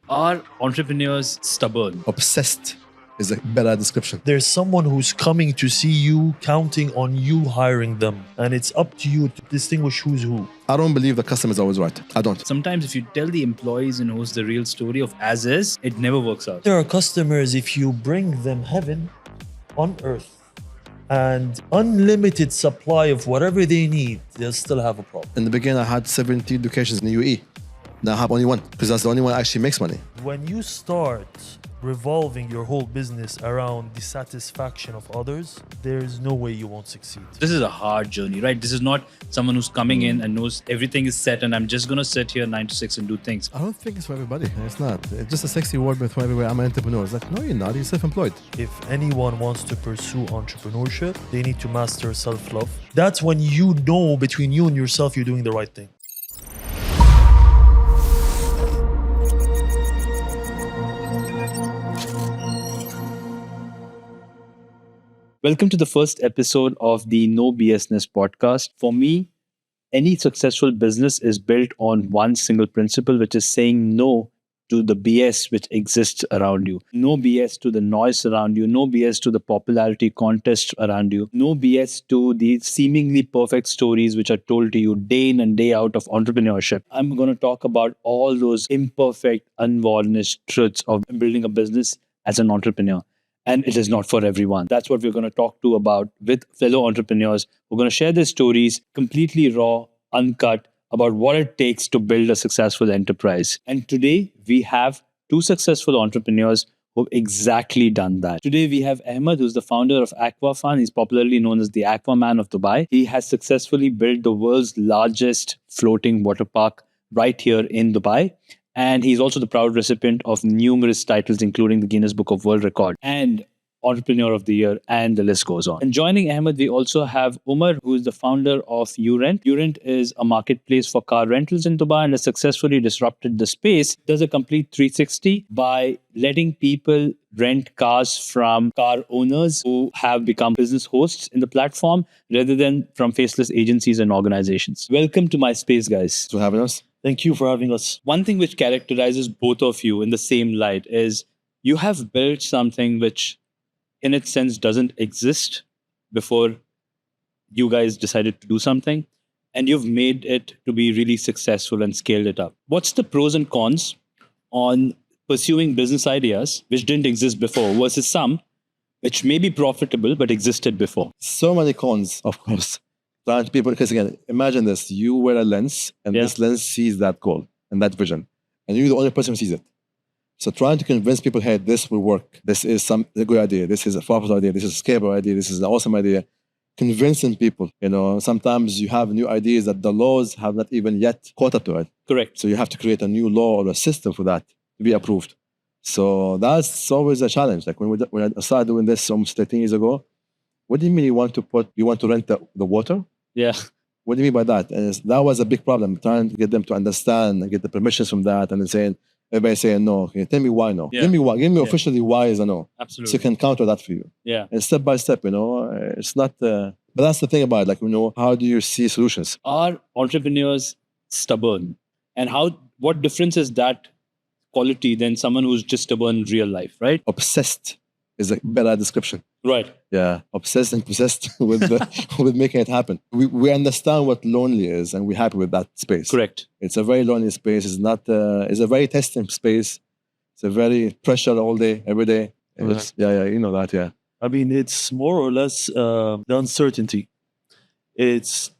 Are entrepreneurs stubborn? Obsessed is a better description. There's someone who's coming to see you, counting on you hiring them. And it's up to you to distinguish who's who. I don't believe the customer is always right. I don't. Sometimes if you tell the employees and who's the real story of as is, it never works out. There are customers, if you bring them heaven on earth and unlimited supply of whatever they need, they'll still have a problem. In the beginning, I had 70 locations in the UAE. Now I have only one because that's the only one that actually makes money. When you start revolving your whole business around the satisfaction of others, there's no way you won't succeed. This is a hard journey, right? This is not someone who's coming in and knows everything is set and I'm just going to sit here 9 to 6 and do things. I don't think it's for everybody. It's not. It's just a sexy word for everywhere. I'm an entrepreneur. It's like, no, you're not. You're self-employed. If anyone wants to pursue entrepreneurship, they need to master self-love. That's when you know between you and yourself you're doing the right thing. Welcome to the first episode of the No BSness podcast. For me, any successful business is built on one single principle, which is saying no to the BS which exists around you. No BS to the noise around you. No BS to the popularity contest around you. No BS to the seemingly perfect stories which are told to you day in and day out of entrepreneurship. I'm going to talk about all those imperfect, unvarnished truths of building a business as an entrepreneur. And it is not for everyone. That's what we're going to talk to about with fellow entrepreneurs. We're going to share their stories completely raw, uncut, about what it takes to build a successful enterprise. And today we have two successful entrepreneurs who've exactly done that. Today we have Ahmed, who's the founder of Aqua Fun. He's popularly known as the Aquaman of Dubai. He has successfully built the world's largest floating water park right here in Dubai. And he's also the proud recipient of numerous titles, including the Guinness Book of World Record and Entrepreneur of the Year, and the list goes on. And joining Ahmed, we also have Omar, who is the founder of Urent. Urent is a marketplace for car rentals in Dubai and has successfully disrupted the space. Does a complete 360 by letting people rent cars from car owners who have become business hosts in the platform rather than from faceless agencies and organizations. Welcome to my space, guys. Thanks for having us. Thank you for having us. One thing which characterizes both of you in the same light is you have built something which in its sense doesn't exist before you guys decided to do something, and you've made it to be really successful and scaled it up. What's the pros and cons on pursuing business ideas which didn't exist before versus some which may be profitable but existed before? So many cons, of course. Trying to people, because again, imagine this. You wear a lens and this lens sees that goal and that vision. And you're the only person who sees it. So trying to convince people, hey, this will work. This is a good idea. This is a profitable idea. This is a scalable idea. This is an awesome idea. Convincing people, sometimes you have new ideas that the laws have not even yet caught up to it. Correct. So you have to create a new law or a system for that to be approved. So that's always a challenge. Like when I started doing this almost 13 years ago, what do you mean you want to rent the water? Yeah. What do you mean by that? And that was a big problem, trying to get them to understand and get the permissions from that, and then everybody saying no. Okay, tell me why no. Yeah. Give me officially why is a no. Absolutely. So you can counter that for you. Yeah. And step by step, it's not. But that's the thing about it. Like, how do you see solutions? Are entrepreneurs stubborn? And what difference is that quality than someone who's just stubborn in real life, right? Obsessed is a better description. Right. Yeah, obsessed and possessed with with making it happen. We understand what lonely is, and we're happy with that space. Correct. It's a very lonely space. It's not. It's a very testing space. It's a very pressure all day, every day. Yeah, you know that. Yeah. I mean, it's more or less the uncertainty. It's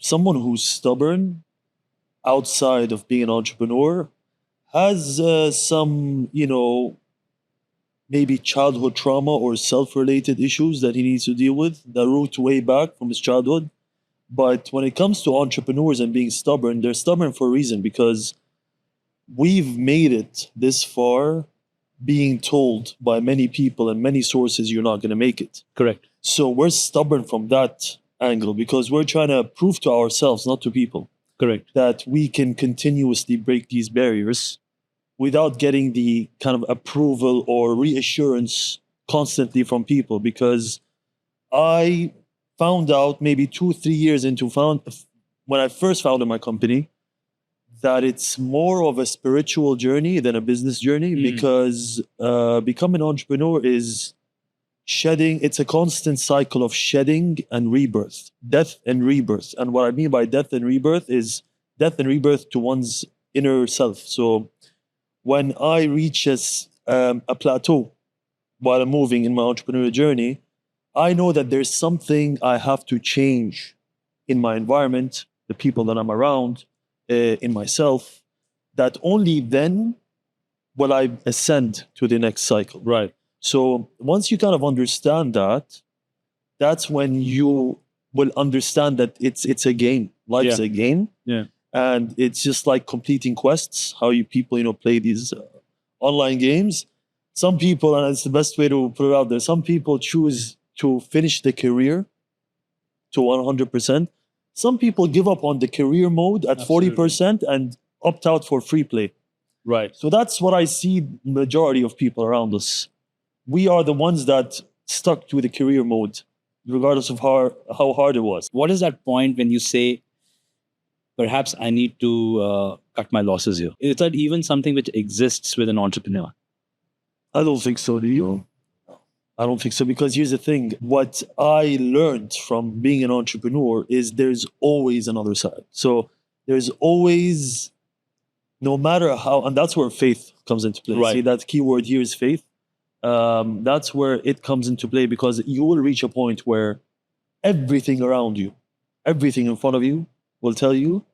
someone who's stubborn outside of being an entrepreneur has some, maybe childhood trauma or self-related issues that he needs to deal with that root way back from his childhood. But when it comes to entrepreneurs and being stubborn, they're stubborn for a reason, because we've made it this far being told by many people and many sources you're not going to make it. Correct. So we're stubborn from that angle because we're trying to prove to ourselves, not to people, correct, that we can continuously break these barriers without getting the kind of approval or reassurance constantly from people. Because I found out maybe 2-3 years into when I first founded my company, that it's more of a spiritual journey than a business journey, because becoming an entrepreneur is shedding. It's a constant cycle of shedding and rebirth, death and rebirth. And what I mean by death and rebirth is death and rebirth to one's inner self. So when I reach a plateau while I'm moving in my entrepreneurial journey, I know that there's something I have to change in my environment, the people that I'm around, in myself, that only then will I ascend to the next cycle. Right. So once you kind of understand that, that's when you will understand that it's a game. Life's a game. Yeah. And it's just like completing quests, how you people, play these online games. Some people, and it's the best way to put it out there, some people choose to finish the career to 100%. Some people give up on the career mode at 40% and opt out for free play. Right. So that's what I see majority of people around us. We are the ones that stuck to the career mode, regardless of how hard it was. What is that point when you say, perhaps I need to cut my losses here? Is that even something which exists with an entrepreneur? I don't think so, do you? I don't think so, because here's the thing. What I learned from being an entrepreneur is there's always another side. So there's always, no matter how, and that's where faith comes into play. Right. See, that key word here is faith. That's where it comes into play, because you will reach a point where everything around you, everything in front of you will tell you,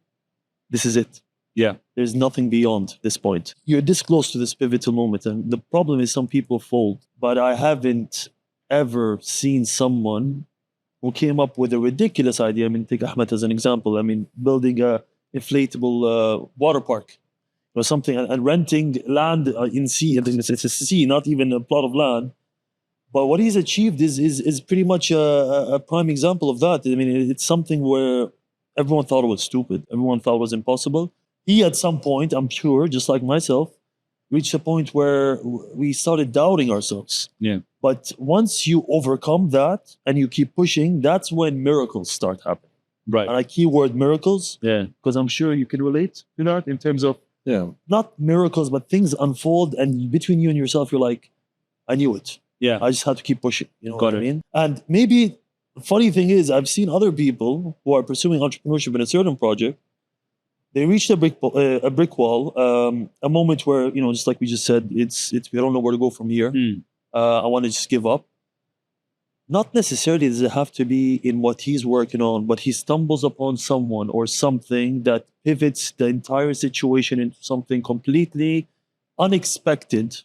this is it. Yeah. There's nothing beyond this point. You're this close to this pivotal moment. And the problem is some people fold. But I haven't ever seen someone who came up with a ridiculous idea. I mean, take Ahmed as an example. I mean, building a inflatable water park or something, and renting land in sea. It's a sea, not even a plot of land. But what he's achieved is pretty much a prime example of that. I mean, it's something where everyone thought it was stupid. Everyone thought it was impossible. He, at some point, I'm sure, just like myself, reached a point where we started doubting ourselves. Yeah. But once you overcome that and you keep pushing, that's when miracles start happening. Right. And I keyword miracles, Yeah. because I'm sure you can relate to that in terms of not miracles, but things unfold, and between you and yourself, you're like, I knew it. Yeah. I just had to keep pushing. You know Got what I it. mean? And maybe the funny thing is, I've seen other people who are pursuing entrepreneurship in a certain project. They reached a brick wall, a moment where, just like we just said, it's we don't know where to go from here. I want to just give up. Not necessarily does it have to be in what he's working on, but he stumbles upon someone or something that pivots the entire situation into something completely unexpected,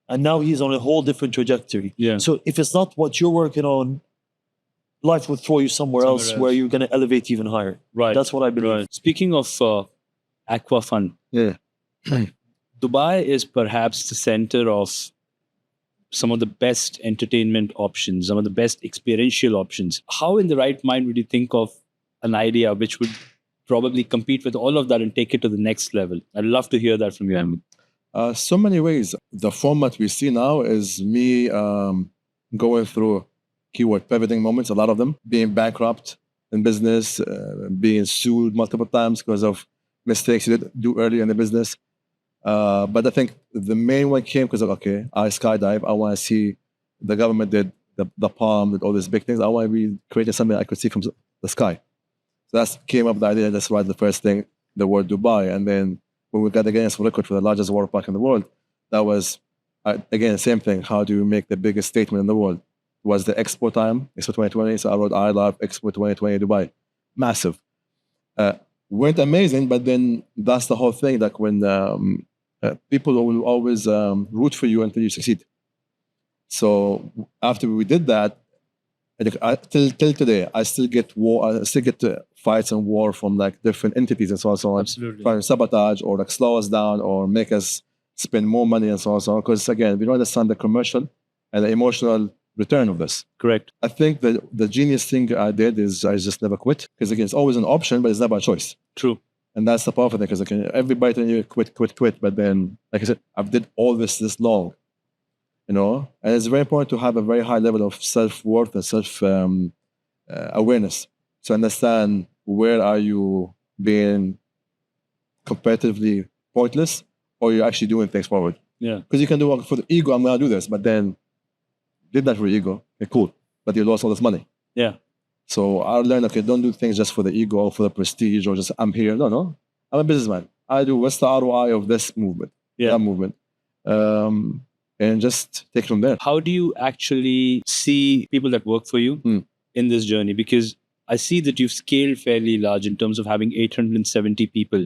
and now he's on a whole different trajectory. Yeah. So if it's not what you're working on, life will throw you somewhere else where you're going to elevate even higher. Right. That's what I believe. Right. Speaking of Aqua Fun, Dubai is perhaps the center of some of the best entertainment options, some of the best experiential options. How in the right mind would you think of an idea which would probably compete with all of that and take it to the next level? I'd love to hear that from you, Ahmed. So many ways. The format we see now is me going through keyword pivoting moments, a lot of them, being bankrupt in business, being sued multiple times because of mistakes you did do early in the business. But I think the main one came because of, okay, I skydive. I want to see the government did the palm, did all these big things. I want to be creating something I could see from the sky. So that came up with the idea. Let's write the first thing, the word Dubai. And then when we got the Guinness record for the largest water park in the world, that was, again, same thing. How do you make the biggest statement in the world? It was the Expo time, Expo 2020. So I wrote, I love Expo 2020 Dubai. Massive. Weren't amazing, but then that's the whole thing. Like when people will always root for you until you succeed. So after we did that, till today, I still get war. I still get fights and war from like different entities and so on. So on, Absolutely. trying to sabotage or like slow us down or make us spend more money and so on. So because again, we don't understand the commercial and the emotional return of this. Correct. I think that the genius thing I did is I just never quit, because again, it's always an option, but it's never a choice. True. And that's the powerful thing, because everybody telling you quit. But then, like I said, I've did all this long, and it's very important to have a very high level of self-worth and self-awareness to understand where are you being comparatively pointless, or you're actually doing things forward. Yeah. Because you can do for the ego, I'm gonna do this, but then did that for ego, okay, cool. But you lost all this money. Yeah. So I learned, okay, don't do things just for the ego or for the prestige or just I'm here. No. I'm a businessman. I do what's the ROI of this movement, that movement. And just take from there. How do you actually see people that work for you in this journey? Because I see that you've scaled fairly large in terms of having 870 people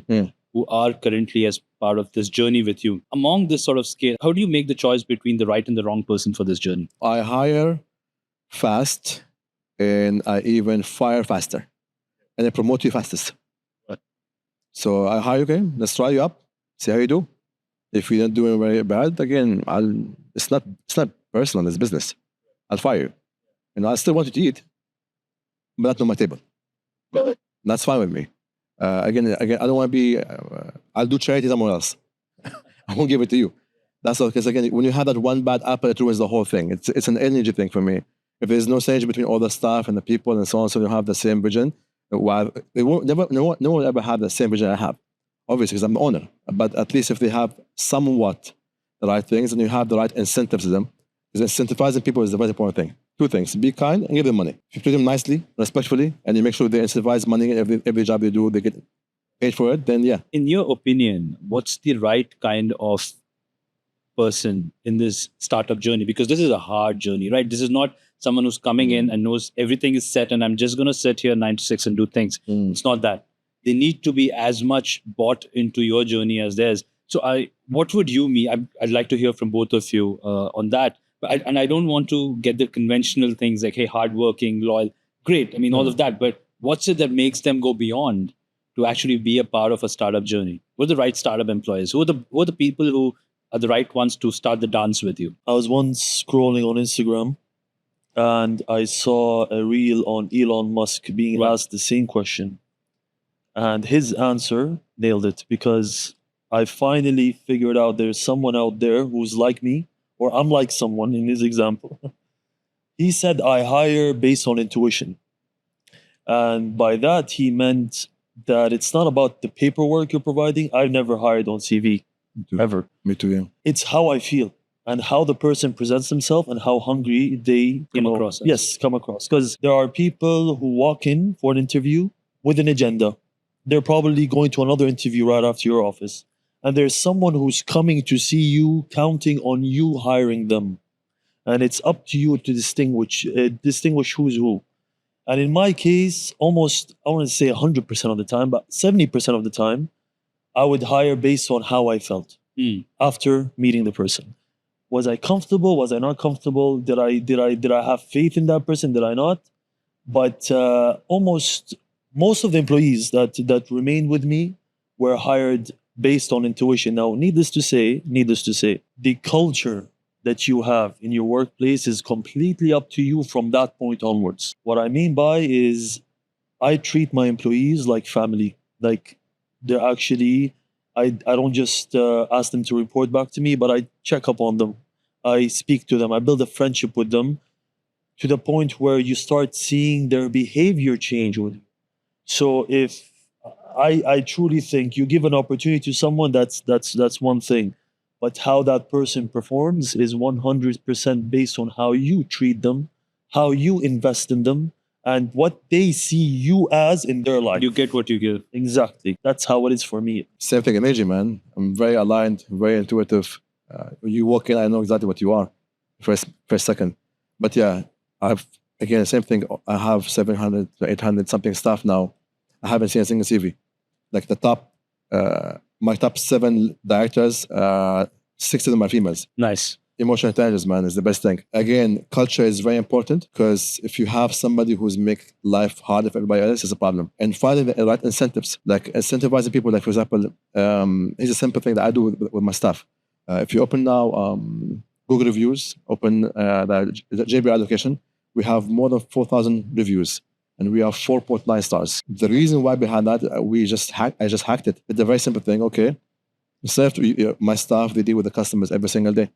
who are currently as part of this journey with you. Among this sort of scale, how do you make the choice between the right and the wrong person for this journey? I hire fast and I even fire faster and I promote you fastest. Right. So I hire you, okay, let's try you up, see how you do. If you're not doing very bad, again, it's not personal, it's business. I'll fire you. And I still want you to eat, but not on my table. That's fine with me. Again, I don't want to be, I'll do charity somewhere else. I won't give it to you. That's all, because again, when you have that one bad apple, it ruins the whole thing. It's an energy thing for me. If there's no synergy between all the staff and the people and so on, so you have the same vision, no one will ever have the same vision I have. Obviously, because I'm the owner. But at least if they have somewhat the right things and you have the right incentives to them, because incentivizing people is the very important thing. Two things: be kind and give them money. If you treat them nicely, respectfully, and you make sure they incentivize money every job they do, they get paid for it, then yeah. In your opinion, what's the right kind of person in this startup journey? Because this is a hard journey, right? This is not someone who's coming in and knows everything is set and I'm just going to sit here 9 to 6 and do things. It's not that. They need to be as much bought into your journey as theirs. So what would you mean? I'd like to hear from both of you on that. And I don't want to get the conventional things like, hey, hardworking, loyal, great. I mean, all of that. But what's it that makes them go beyond to actually be a part of a startup journey? What are the right startup employees? Who are the people who are the right ones to start the dance with you? I was once scrolling on Instagram and I saw a reel on Elon Musk being asked the same question. And his answer nailed it, because I finally figured out there's someone out there who's like me, or I'm like someone in his example. He said, I hire based on intuition. And by that, he meant that it's not about the paperwork you're providing. I've never hired on CV, ever. Me too, yeah. It's how I feel and how the person presents themselves and how hungry they come across. Yes, come across. Because there are people who walk in for an interview with an agenda. They're probably going to another interview right after your office. And there's someone who's coming to see you, counting on you hiring them. And it's up to you to distinguish who's who. And in my case, almost, I want to say 100% of the time, but 70% of the time, I would hire based on how I felt after meeting the person. Was I comfortable? Was I not comfortable? Did I have faith in that person? Did I not? But most of the employees that remained with me were hired based on intuition. Now, needless to say, the culture that you have in your workplace is completely up to you from that point onwards. What I mean by is I treat my employees like family. Like they're actually, I don't just ask them to report back to me, but I check up on them. I speak to them. I build a friendship with them to the point where you start seeing their behavior change with you. So if I truly think you give an opportunity to someone, that's one thing. But how that person performs is 100% based on how you treat them, how you invest in them, and what they see you as in their life. You get what you give. Exactly. That's how it is for me. Same thing in AG, man. I'm very aligned, very intuitive. When you walk in, I know exactly what you are first second. But yeah, again, same thing. I have 700 to 800 something staff now. I haven't seen a single CV. Like my top 7 directors, 6 of them are females. Nice. Emotional intelligence, man, is the best thing. Again, culture is very important, because if you have somebody who's make life harder for everybody else, is a problem. And finding the right incentives, like incentivizing people, like for example, here's a simple thing that I do with my staff. If you open now Google reviews, open the JB allocation, we have more than 4,000 reviews. And we are 4.9 stars. The reason why behind that, I just hacked it. It's a very simple thing. Okay, instead of my staff, they deal with the customers every single day.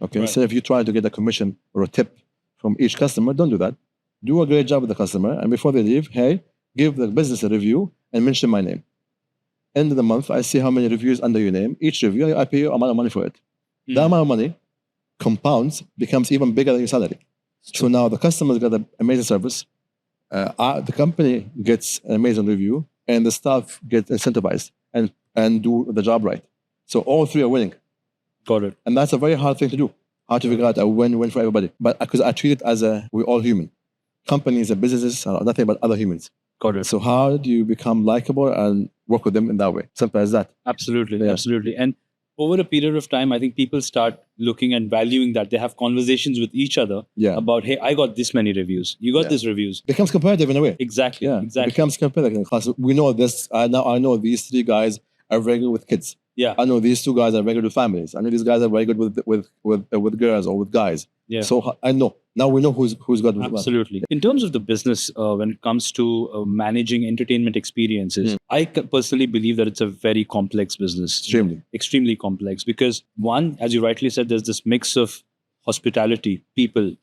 Okay, instead of you trying to get a commission or a tip from each customer, don't do that. Do a great job with the customer, and before they leave, hey, give the business a review and mention my name. End of the month, I see how many reviews under your name. Each review, I pay you amount of money for it. That amount of money compounds, becomes even bigger than your salary. So now the customer's got an amazing service. The company gets an amazing review, and the staff gets incentivized and do the job right. So all three are winning. Got it. And that's a very hard thing to do. How to figure out a win-win for everybody. But because I treat it as we're all human. Companies and businesses are nothing but other humans. Got it. So how do you become likable and work with them in that way? Simple as that. Absolutely. Yeah. Absolutely. And over a period of time, I think people start looking and valuing that. They have conversations with each other about, hey, I got this many reviews. You got these reviews. Becomes competitive in a way. Exactly. Yeah, Exactly. It becomes competitive. Because we know this. I know these three guys are very good with kids. Yeah. I know these two guys are very good with families. I know these guys are very good with girls or with guys. Yeah. So I know. Now we know who's good with what. Absolutely. In terms of the business, when it comes to managing entertainment experiences, I personally believe that it's a very complex business. Extremely complex. Because one, as you rightly said, there's this mix of hospitality, people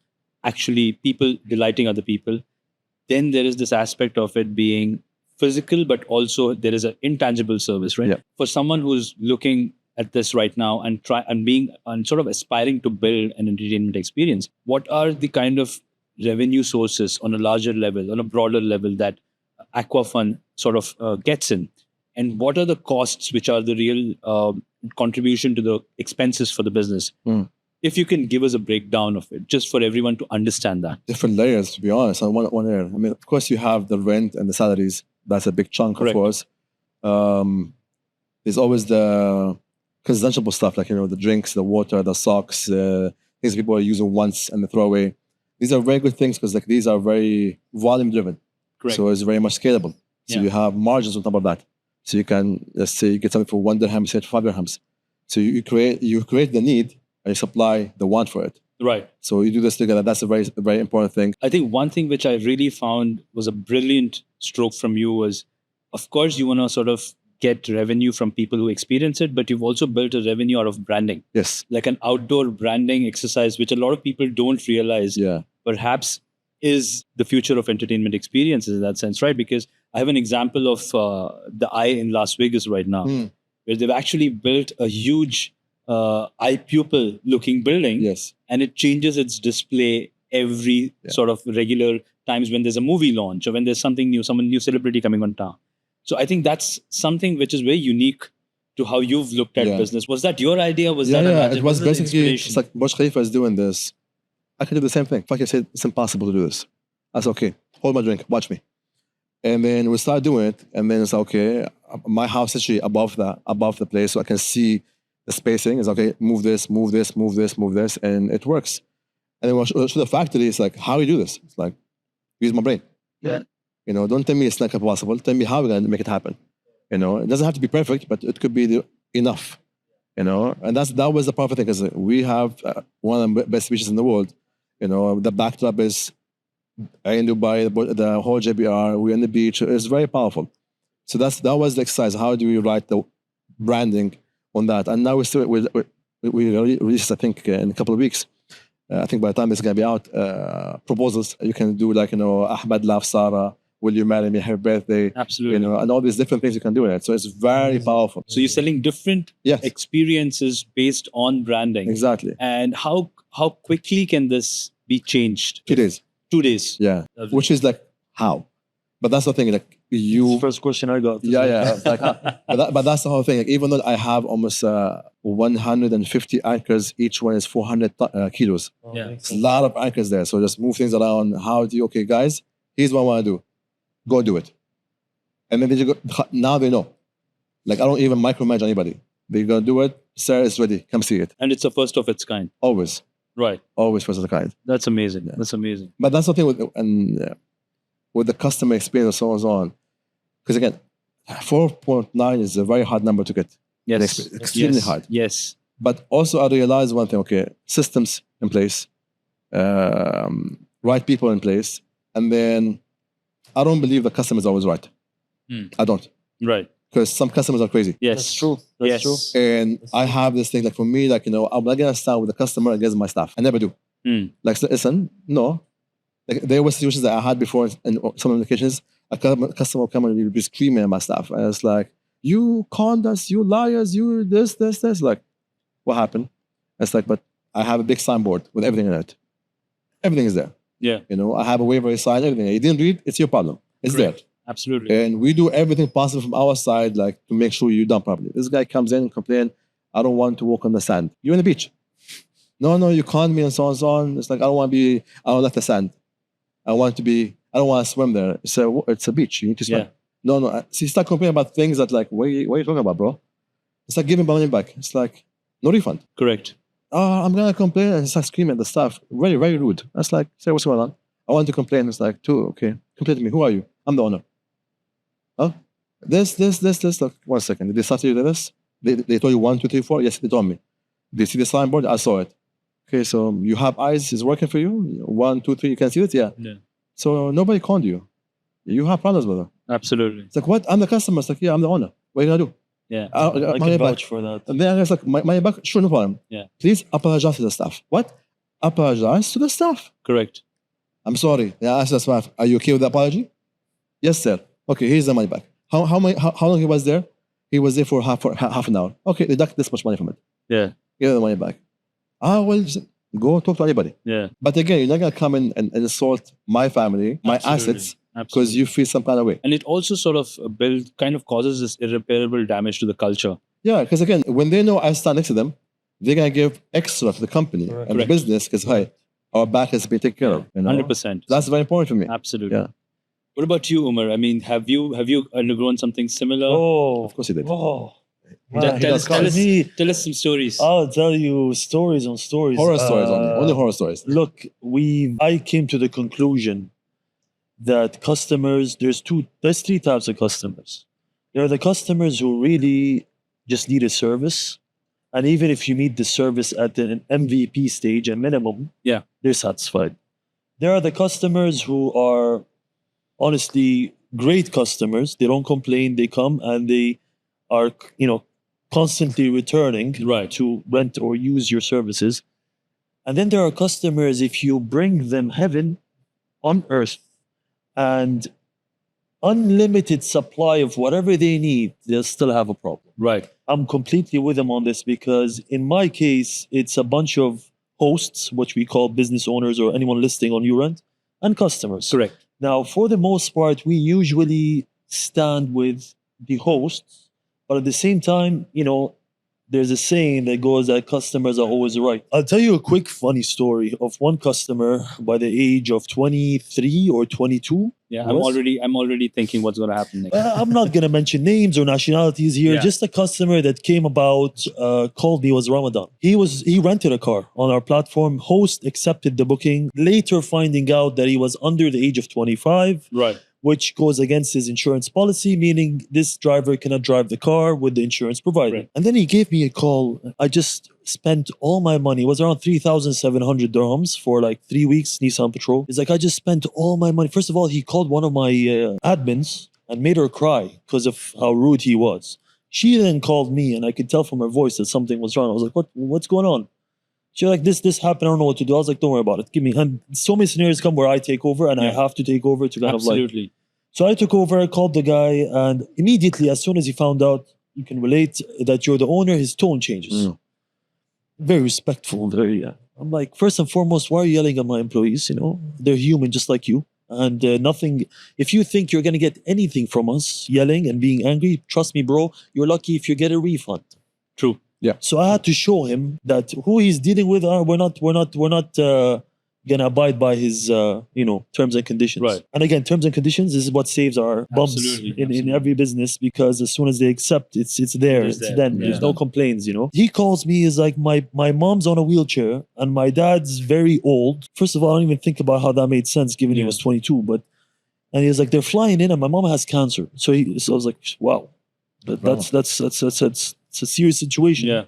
delighting other people. Then there is this aspect of it being physical, but also there is an intangible service, right? Yeah. For someone who's looking at this right now and sort of aspiring to build an entertainment experience, what are the kind of revenue sources on a larger level, on a broader level that Aqua Fun sort of gets in? And what are the costs which are the real contribution to the expenses for the business? If you can give us a breakdown of it, just for everyone to understand that. Different layers, to be honest, on one layer. I mean, of course, you have the rent and the salaries. That's a big chunk, Correct. Of course. There's always the consumptible stuff, like, the drinks, the water, the socks, things people are using once and they throw away. These are very good things because these are very volume driven. Correct. So it's very much scalable. So you have margins on top of that. So you can, let's say you get something for 1 dirham, say 5 dirhams. So you create the need and you supply the want for it. Right. So you do this together. That's a very, very important thing. I think one thing which I really found was a brilliant stroke from you was, of course, you want to sort of get revenue from people who experience it, but you've also built a revenue out of branding. Yes. Like an outdoor branding exercise, which a lot of people don't realize perhaps is the future of entertainment experiences in that sense, right? Because I have an example of the Eye in Las Vegas right now, where they've actually built a huge eye pupil looking building. Yes. And it changes its display every sort of regular times when there's a movie launch or when there's something new, some new celebrity coming on town. So I think that's something which is very unique to how you've looked at business. Was that your idea? Was that it was basically, it's like Burj Khalifa is doing this. I can do the same thing. Fuck, I said it's impossible to do this. I said, okay, hold my drink, watch me. And then we started doing it. And then it's okay, my house is actually above the place, so I can see the spacing. It's okay, move this, move this, move this, move this, and it works. And then when I show the factory, it's like, how do you do this? It's like, use my brain. Yeah. Don't tell me it's not possible. Tell me how we're going to make it happen. It doesn't have to be perfect, but it could be enough. And that was the powerful thing, because we have one of the best beaches in the world. The backdrop is in Dubai, the whole JBR, we're on the beach. It's very powerful. So that was the exercise. How do we write the branding on that? And now we release, I think, in a couple of weeks. I think by the time it's going to be out, proposals. You can do like, Ahmed loves Sarah. Will you marry me? Her birthday. Absolutely. And all these different things you can do in it. So it's very powerful. So you're selling different experiences based on branding. Exactly. And how quickly can this be changed? 2 days. 2 days. Yeah. Which is like, how? But that's the thing, like you... First question I got. Yeah. But that's the whole thing. Like, even though I have almost 150 anchors, each one is 400 kilos. It's a lot of anchors there. So just move things around. How do you... Okay, guys, here's what I want to do. Go do it. And then now they know. Like, I don't even micromanage anybody. They're going to do it. Sarah is ready. Come see it. And it's a first of its kind. Always. Right. Always first of the kind. That's amazing. That's amazing. But that's the thing with the customer experience and so on and so on. Because again, 4.9 is a very hard number to get. Yes. Extremely hard. Yes. But also I realized one thing, okay, systems in place, right people in place, and then I don't believe the customer is always right. I don't. Right. Because some customers are crazy. Yes. That's true. That's true. And I have this thing, like for me, like, I'm not going to start with the customer against my staff. I never do. Like, listen, no. Like, there were situations that I had before in some applications. A customer will come and be screaming at my staff. And it's like, you conned us, you liars, you this. Like, what happened? It's like, but I have a big signboard with everything in it. Everything is there. Yeah. You know, I have a waiver signed, everything. You didn't read, it's your problem. It's Correct. there. Absolutely. And we do everything possible from our side, like to make sure you're done properly. This guy comes in and complains, I don't want to walk on the sand. You're on the beach. No, you conned me and so on and so on. It's like, I don't like the sand. I don't want to swim there. It's a beach. You need to swim. Yeah. No. See, start complaining about things that like, what are you talking about, bro? It's like giving money back. It's like, no refund. Correct. Oh, I'm going to complain and start screaming at the staff. Very, very rude. That's like, say, what's going on? I want to complain. It's like, okay. Complain to me. Who are you? I'm the owner. Huh? This. Look, 1 second. Did they start to do this? They told you 1, 2, 3, 4? Yes, they told me. Did you see the signboard? I saw it. Okay, so you have eyes. Is working for you? 1, 2, 3. You can see it? Yeah. So nobody conned you. You have problems with them. Absolutely. It's like, what? I'm the customer. It's like, yeah, I'm the owner. What are you going to do? Yeah. I can vouch for that. And then I was like, my back, sure, no problem. Yeah. Please apologize to the staff. What? Apologize to the staff. Correct. I'm sorry. Yeah, I asked the staff, are you okay with the apology? Yes, sir. Okay, here's the money back. How long he was there? He was there for half an hour. Okay, deduct this much money from it. Yeah. Give the money back. Well, just go talk to anybody. Yeah. But again, you're not going to come in and assault my family, my assets, because you feel some kind of way. And it also sort of causes this irreparable damage to the culture. Yeah, because again, when they know I stand next to them, they're going to give extra to the company and the business because, hey, our back has been taken care of. You know? 100%. That's very important for me. Absolutely. Yeah. What about you, Umar? I mean, have you undergone something similar? Oh, Of course he did. oh. Tell us some stories. I'll tell you stories on stories. Horror stories only horror stories. Look, I came to the conclusion that customers, there's 3 types of customers. There are the customers who really just need a service. And even if you meet the service at an MVP stage, a minimum, yeah, they're satisfied. There are the customers who are honestly great customers. They don't complain. They come and they are, constantly returning to rent or use your services. And then there are customers, if you bring them heaven on earth and unlimited supply of whatever they need, they'll still have a problem. Right. I'm completely with them on this because in my case, it's a bunch of hosts, which we call business owners or anyone listing on Urent, and customers. Correct. Now, for the most part, we usually stand with the hosts, but at the same time, there's a saying that goes that customers are always right. I'll tell you a quick funny story of one customer by the age of 23 or 22. Yeah, I'm already thinking what's going to happen next. I'm not going to mention names or nationalities here. Yeah. Just a customer that came about, called me, was Ramadan. He rented a car on our platform. Host accepted the booking. Later finding out that he was under the age of 25. Right. Which goes against his insurance policy, meaning this driver cannot drive the car with the insurance provider. Right. And then he gave me a call. I just spent all my money. It was around 3,700 dirhams for like 3 weeks, Nissan Patrol. He's like, I just spent all my money. First of all, he called one of my admins and made her cry because of how rude he was. She then called me and I could tell from her voice that something was wrong. I was like, what's going on? She was like, this happened, I don't know what to do. I was like, don't worry about it. Give me. And so many scenarios come where I take over and I have to take over to kind Absolutely. of like. So I took over, I called the guy, and immediately, as soon as he found out, you can relate that you're the owner, his tone changes. Very respectful, I'm like, first and foremost, why are you yelling at my employees? They're human just like you. And nothing, if you think you're going to get anything from us, yelling and being angry, trust me, bro, you're lucky if you get a refund. True. Yeah. So I had to show him that who he's dealing with, we're not going to abide by his, terms and conditions. Right. And again, terms and conditions is what saves our bums in every business, because as soon as they accept, it's there. There's no complaints, He calls me, is like, my mom's on a wheelchair and my dad's very old. First of all, I don't even think about how that made sense given he was 22, and he was like, they're flying in and my mom has cancer. So I was like, wow, that's a serious situation. Yeah.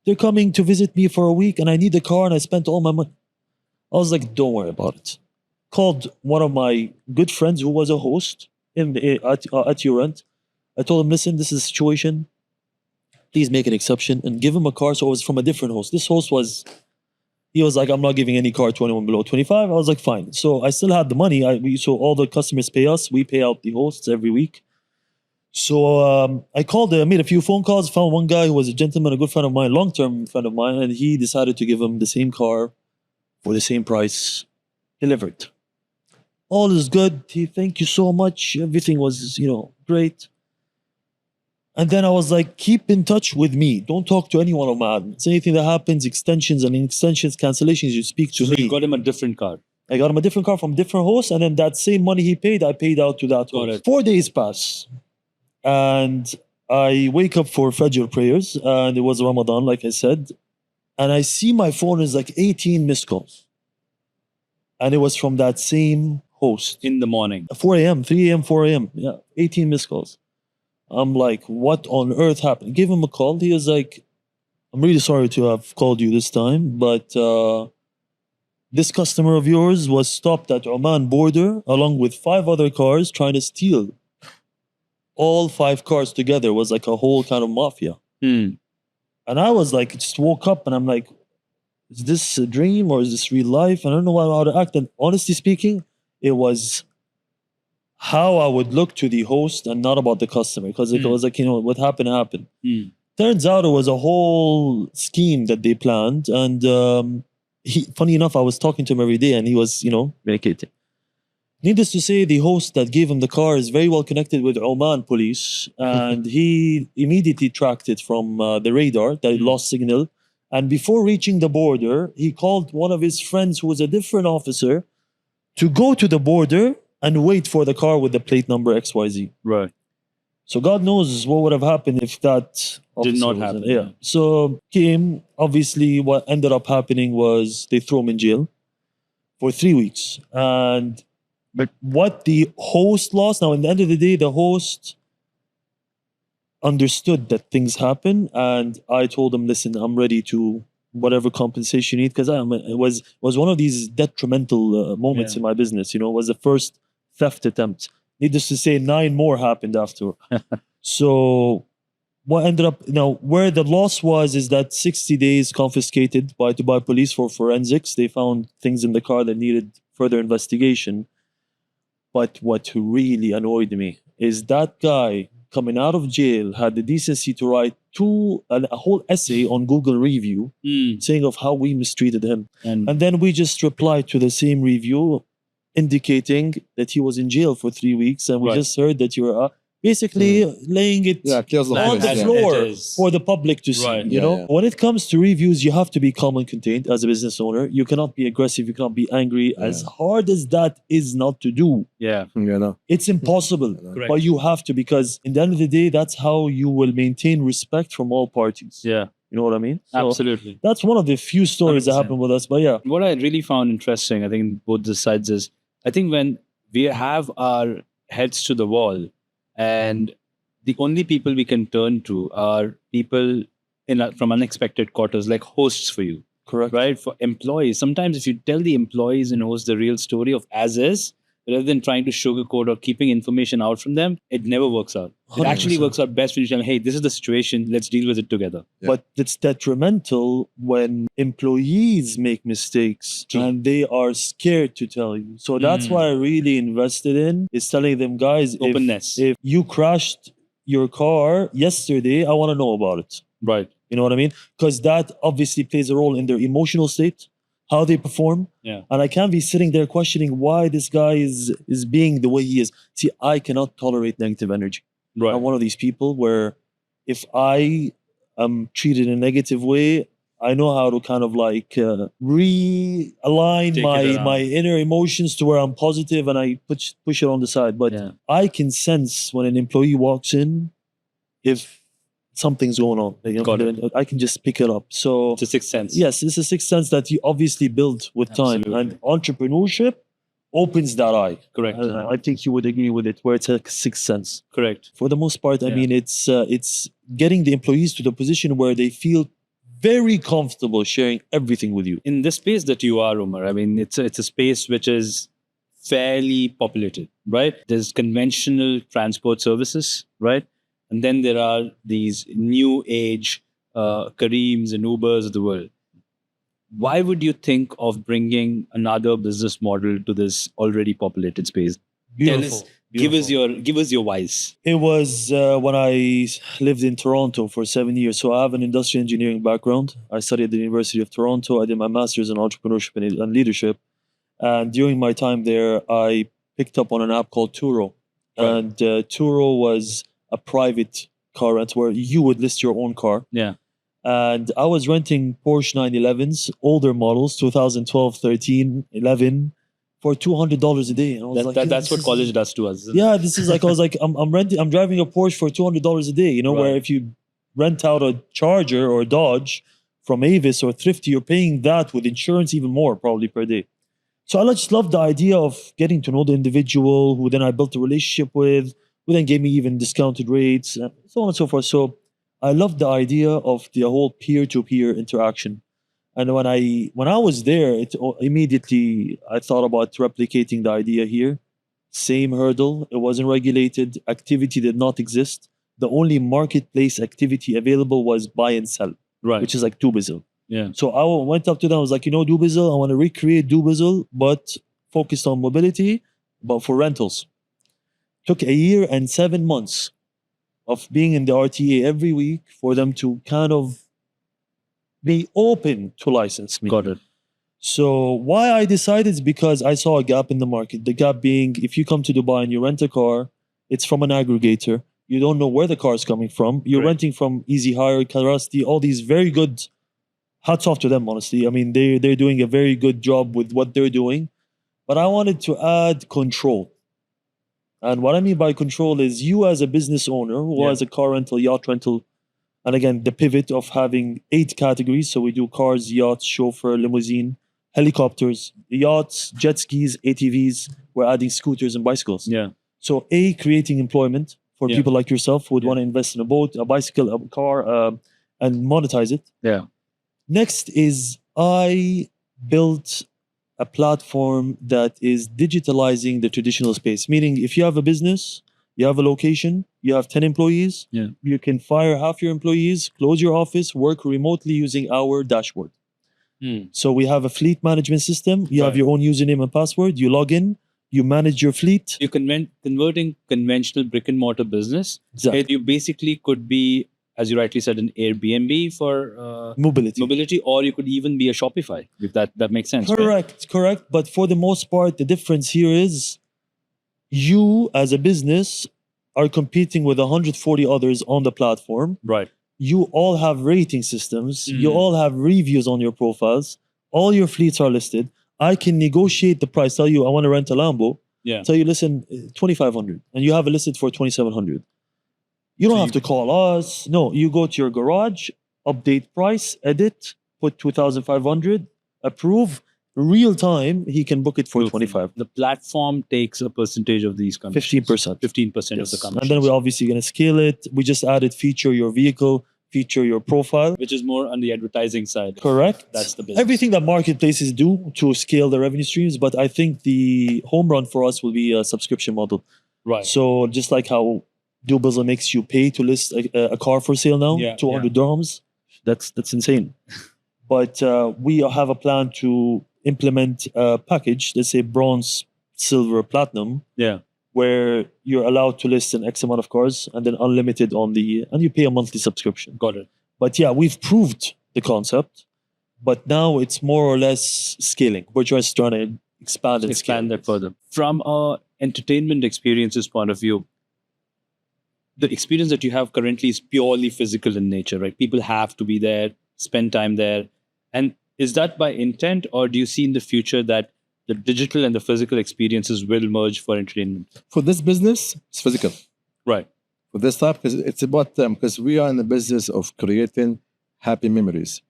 They're coming to visit me for a week and I need a car and I spent all my money. I was like, don't worry about it. Called one of my good friends who was a host at Urent. I told him, listen, this is the situation. Please make an exception and give him a car. So it was from a different host. This host he was like, I'm not giving any car to anyone below 25. I was like, fine. So I still had the money. So all the customers pay us. We pay out the hosts every week. So I called, I made a few phone calls, found one guy who was a gentleman, a good friend of mine, long-term friend of mine, and he decided to give him the same car for the same price, delivered. All is good. Thank you so much. Everything was, great. And then I was like, keep in touch with me. Don't talk to anyone of my admins. Anything that happens, extensions, cancellations, you speak to So me. you got him a different car. I got him a different car from a different host, and then that same money he paid, I paid out to that Got host. it. 4 days pass, and I wake up for Fajr prayers, and it was Ramadan, like I said, and I see my phone is like 18 missed calls, and it was from that same host. In the morning. 4 a.m., 3 a.m., 4 a.m. Yeah, 18 missed calls. I'm like, what on earth happened? Gave him a call. He was like, I'm really sorry to have called you this time, but this customer of yours was stopped at Oman border along with 5 other cars trying to steal. All 5 cars together was like a whole kind of mafia. Hmm. And I was like, just woke up and I'm like, is this a dream or is this real life? And I don't know how to act. And honestly speaking, it was how I would look to the host and not about the customer. Because it was like, what happened happened. Turns out it was a whole scheme that they planned. And funny enough, I was talking to him every day and he was, medicating. Needless to say, the host that gave him the car is very well connected with Oman police. And he immediately tracked it from the radar that it lost signal. And before reaching the border, he called one of his friends who was a different officer to go to the border and wait for the car with the plate number XYZ. Right. So God knows what would have happened if that Did not officer happen. wasn't- Yeah. So came, obviously what ended up happening was they threw him in jail for 3 weeks. But what the host lost, now in the end of the day, the host understood that things happen, and I told him, listen, I'm ready to whatever compensation you need, because it was one of these detrimental moments in my business. It was the first theft attempt. Needless to say, 9 more happened after. So what ended up, where the loss was is that 60 days confiscated by Dubai police for forensics. They found things in the car that needed further investigation. But what really annoyed me is that guy coming out of jail had the decency to write a whole essay on Google review saying of how we mistreated him. And then we just replied to the same review indicating that he was in jail for 3 weeks, and we just heard that you were basically laying it clears the on place, the yeah. floor It is. for the public to see. Right. You know, Yeah. when it comes to reviews, you have to be calm and contained as a business owner. You cannot be aggressive. You cannot be angry. As hard as that is not to do, Yeah. it's impossible. Correct. But you have to, because in the end of the day, that's how you will maintain respect from all parties. Yeah. You know what I mean? So Absolutely. that's one of the few stories that 100%. happened with us. But yeah, What I really found interesting, I think both the sides is, I think when we have our heads to the wall and the only people we can turn to are people from unexpected quarters, like hosts for you, correct. right? For employees, sometimes if you tell the employees and hosts the real story of as is, rather than trying to sugarcoat or keeping information out from them, it never works out. It actually 100%. works out best when you tell them, hey, this is the situation, let's deal with it together. Yeah. But it's detrimental when employees make mistakes True. and they are scared to tell you. So that's why I really invested in is telling them, guys, Openness. if you crashed your car yesterday, I want to know about it. Right. You know what I mean? Because that obviously plays a role in their emotional state, how they perform. Yeah. And I can't be sitting there questioning why this guy is being the way he is. See, I cannot tolerate negative energy. Right. I'm one of these people where if I am treated in a negative way, I know how to kind of like realign Take it my around. inner emotions to where I'm positive and I push it on the side. But Yeah. I can sense when an employee walks in if something's going on. Got it. I can just pick it up. So It's a sixth sense. yes, it's a sixth sense that you obviously build with time. Absolutely. And entrepreneurship opens that eye. Correct. And I think you would agree with it, where it's a sixth sense. Correct. For the most part, I Yeah. mean, it's getting the employees to the position where they feel very comfortable sharing everything with you. In the space that you are, Umar, I mean, it's a space which is fairly populated, right? There's conventional transport services, right? And then there are these new age Kareems and Ubers of the world. Why would you think of bringing another business model to this already populated space? Beautiful. Give us your whys. It was when I lived in Toronto for 7 years. So I have an industrial engineering background. I studied at the University of Toronto. I did my master's in entrepreneurship and leadership. And during my time there, I picked up on an app called Turo. Right. And Turo was a private car rent where you would list your own car. Yeah. And I was renting Porsche 911s, older models, 2012, 13, 11, for $200 a day. And I was That's what college does to us. Isn't it? Yeah, this is like, I was like, I'm driving a Porsche for $200 a day, you know, Right. where if you rent out a Charger or a Dodge from Avis or Thrifty, you're paying that with insurance even more probably per day. So I just loved the idea of getting to know the individual who then I built a relationship with, who then gave me even discounted rates, and so on and so forth. So I loved the idea of the whole peer-to-peer interaction. And when I was there, immediately I thought about replicating the idea here. Same hurdle. It wasn't regulated. Activity did not exist. The only marketplace activity available was buy and sell, Right. which is like Dubizzle. Yeah. So I went up to them. I was like, Dubizzle, I want to recreate Dubizzle, but focused on mobility, but for rentals. Took a year and 7 months of being in the RTA every week for them to kind of be open to license me. Got it. So why I decided is because I saw a gap in the market. The gap being, if you come to Dubai and you rent a car, it's from an aggregator. You don't know where the car is coming from. You're Right. renting from Easy Hire, Karasti, all these very good. Hats off to them, honestly. I mean, they're doing a very good job with what they're doing. But I wanted to add control. And what I mean by control is you as a business owner who Yeah. has a car rental, yacht rental, and again, the pivot of having 8 categories. So we do cars, yachts, chauffeur, limousine, helicopters, yachts, jet skis, ATVs. We're adding scooters and bicycles. Yeah. So creating employment for Yeah. people like yourself who would Yeah. want to invest in a boat, a bicycle, a car, and monetize it. Yeah. Next is I built a platform that is digitalizing the traditional space. Meaning, if you have a business, you have a location, you have 10 employees, Yeah. you can fire half your employees, close your office, work remotely using our dashboard. So we have a fleet management system. You have Right. your own username and password. You log in, you manage your fleet. You're converting conventional brick and mortar business. Exactly. You basically could be, as you rightly said, an Airbnb for Mobility. or you could even be a Shopify, if that makes sense. right? Correct. But for the most part, the difference here is you as a business are competing with 140 others on the platform. Right. You all have rating systems. You Mm. all have reviews on your profiles. All your fleets are listed. I can negotiate the price. Tell you, I want to rent a Lambo. Yeah. Tell you, listen, 2,500, and you have it listed for 2,700. You don't So have to call us. No, you go to your garage, update price, edit, put 2,500, approve. Real time, he can book it for 25. The platform takes a percentage of these commissions. 15%. 15% of the commission. And then we're obviously going to scale it. We just added feature your vehicle, feature your profile. which is more on the advertising side. Correct. That's the business. Everything that marketplaces do to scale the revenue streams, but I think the home run for us will be a subscription model. Right. So just like how Dubizzle makes you pay to list a car for sale now, Yeah, 200 dirhams, that's insane. But we have a plan to implement a package, let's say bronze, silver, platinum, Yeah. where you're allowed to list an X amount of cars and then unlimited and you pay a monthly subscription. Got it. But yeah, we've proved the concept, but now it's more or less scaling. We're just trying to expand and Expand scale. that further. From a entertainment experiences point of view, the experience that you have currently is purely physical in nature, right? People have to be there, spend time there. And is that by intent, or do you see in the future that the digital and the physical experiences will merge for entertainment? For this business, it's physical. Right. For this type, because it's about them, because we are in the business of creating happy memories.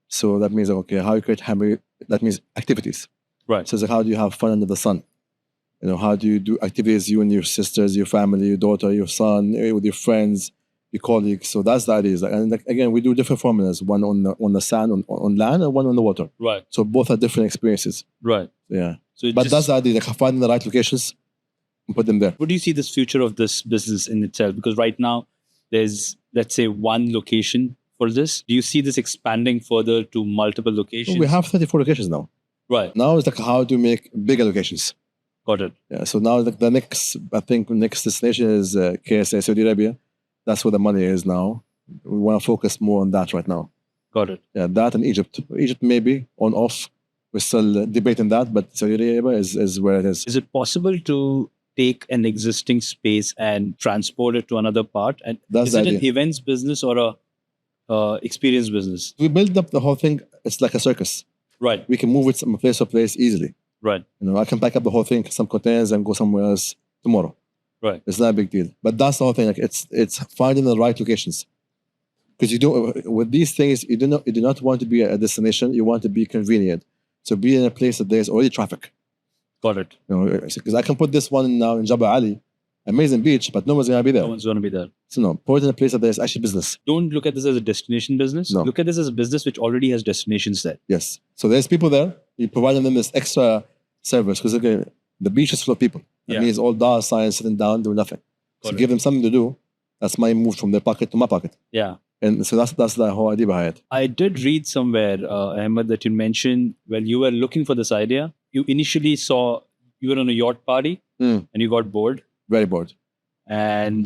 So that means, okay, how you create happy, that means activities. Right. So it's like, how do you have fun under the sun? You know, how do you do activities, you and your sisters, your family, your daughter, your son, with your friends, your colleagues. So that's the idea. And like, again, we do different formulas, one on the sand, on land, and one on the water. Right. So both are different experiences. Right. Yeah. So But that's the idea, like finding the right locations and put them there. what do you see this future of this business in itself? Because right now there's, let's say, one location for this. Do you see this expanding further to multiple locations? We have 34 locations now. Right. Now it's like, how to make bigger locations. Got it. Yeah. So now the next, I think, next destination is KSA, Saudi Arabia. That's where the money is now. We want to focus more on that right now. Got it. Yeah, that and Egypt. Egypt maybe on off. We're still debating that, but Saudi Arabia is where it is. Is it possible to take an existing space and transport it to another part? And That's is the it an idea. events business or a experience business? We build up the whole thing. It's like a circus. Right. We can move it from place to place easily. Right. I can pack up the whole thing, some containers, and go somewhere else tomorrow. Right. It's not a big deal. But that's the whole thing. Like it's finding the right locations. Because you do with these things, you do not want to be a destination. You want to be convenient. So be in a place that there's already traffic. Got it. Because I can put this one now in Jabal Ali, amazing beach, but no one's gonna be there. No one's going to be there. So no, put it in a place that there's actually business. Don't look at this as a destination business. No. Look at this as a business which already has destinations there. Yes. So there's people there. You provide them this extra service because the beach is full of people. That Yeah. means all dollar signs sitting down doing nothing. Got So it. give them something to do. That's my move from their pocket to my pocket. Yeah. And so that's the whole idea behind it. I did read somewhere, Ahmed, that you mentioned when you were looking for this idea, you initially saw you were on a yacht party Mm. and you got bored. Very bored. And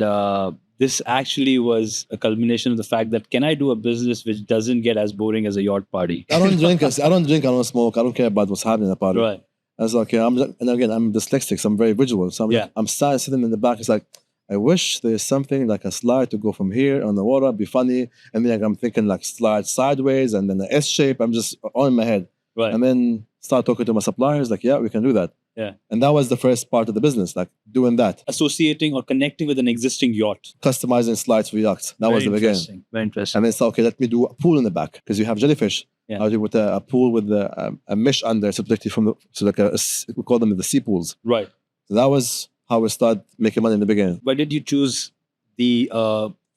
this actually was a culmination of the fact that can I do a business which doesn't get as boring as a yacht party? I don't drink. I don't smoke. I don't care about what's happening at the party. Right. I was like, and again, I'm dyslexic, so I'm very visual. So Yeah. I'm sitting in the back. It's like, I wish there's something like a slide to go from here on the water, be funny. And then I'm thinking like slide sideways and then the S shape. I'm just all in my head. Right. And then start talking to my suppliers, like, yeah, we can do that. Yeah. And that was the first part of the business, like doing that, Associating or connecting with an existing yacht. customizing slides for yachts. That was the beginning. Interesting. Very interesting. And then it's okay, let me do a pool in the back because you have jellyfish. Yeah. I'll do with a pool with a mesh under, so protect you from we call them the sea pools. Right. So that was how we started making money in the beginning. Why did you choose the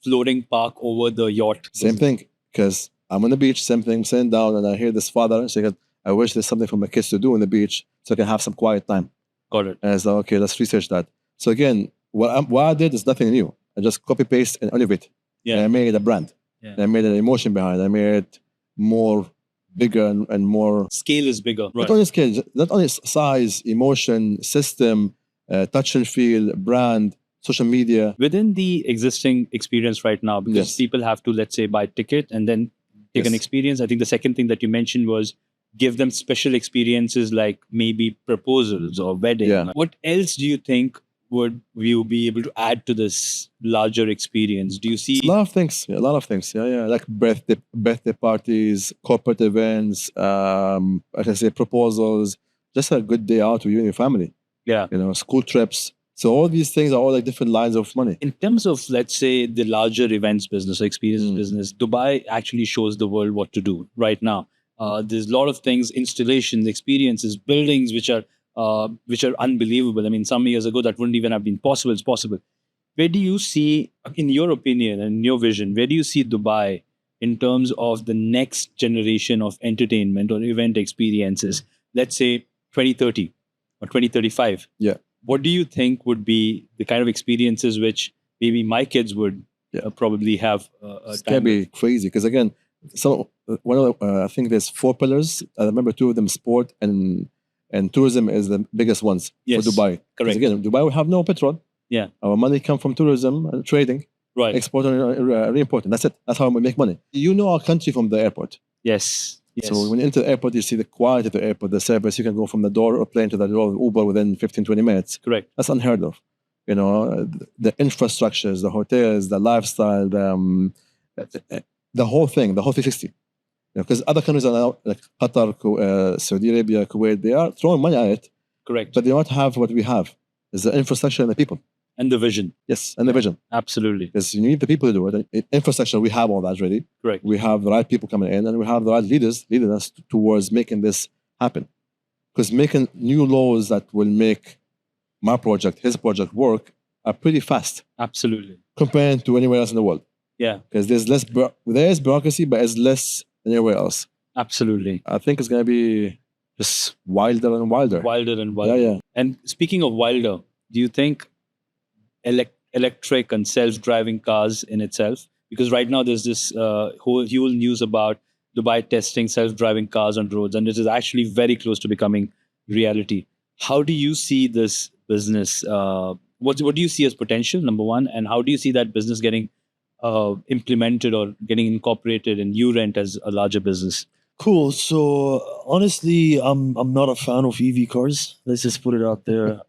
floating park over the yacht? Same thing, because I'm on the beach, same thing, sitting down, and I hear this father say, I wish there's something for my kids to do on the beach so I can have some quiet time. Got it. And I said, okay, let's research that. So again, what I did is nothing new. I just copy paste and elevate. Yeah. And I made a brand. Yeah. And I made an emotion behind it. I made it more bigger and more. Scale is bigger. Right. Not only scale, not only size, emotion, system, touch and feel, brand, social media. Within the existing experience right now, because Yes. people have to, let's say, buy a ticket and then take an Yes. experience. I think the second thing that you mentioned was give them special experiences like maybe proposals or wedding. Yeah. What else do you think would you be able to add to this larger experience? Do you see? A lot of things. Yeah, a lot of things. Yeah. Like birthday parties, corporate events, I can say proposals, just a good day out with you and your family. Yeah. School trips. So all these things are all like different lines of money. In terms of, let's say, the larger events business or experience business, Dubai actually shows the world what to do right now. There's a lot of things, installations, experiences, buildings which are unbelievable. I mean, some years ago that wouldn't even have been possible. It's possible. Where do you see, in your opinion and your vision, where do you see Dubai in terms of the next generation of entertainment or event experiences? Let's say 2030 or 2035. Yeah. What do you think would be the kind of experiences which maybe my kids would probably have? It's gonna be crazy because again, I think there's 4 pillars. I remember 2 of them: sport and tourism is the biggest ones Yes, for Dubai. 'Cause correct. again, Dubai we have no petrol. Yeah. Our money come from tourism and trading, Right. export and re-importing. That's it. That's how we make money. You know our country from the airport. Yes. Yes. So when you enter the airport, you see the quality of the airport, the service. You can go from the door or plane to the door of Uber within 15, 20 minutes. Correct. That's unheard of. The infrastructures, the hotels, the lifestyle, the whole thing, the whole 360. Because other countries are now, like Qatar, Saudi Arabia, Kuwait, they are throwing money at it, Correct. but they don't have what we have. It's the infrastructure and the people. And the vision. Yes, and the vision. Absolutely. Because you need the people to do it. Infrastructure, we have all that ready. Correct. We have the right people coming in, and we have the right leaders leading us towards making this happen. Because making new laws that will make my project, his project work are pretty fast Absolutely. compared to anywhere else in the world. Yeah. Because there's less, there is bureaucracy, but it's less than anywhere else. Absolutely. I think it's going to be just wilder and wilder. Wilder and wilder. Yeah. And speaking of wilder, do you think electric and self-driving cars in itself? Because right now there's this whole news about Dubai testing self-driving cars on roads, and it is actually very close to becoming reality. How do you see this business? What do you see as potential, number one? And how do you see that business getting implemented or getting incorporated in Urent as a larger business? Cool. So honestly, I'm not a fan of EV cars. Let's just put it out there.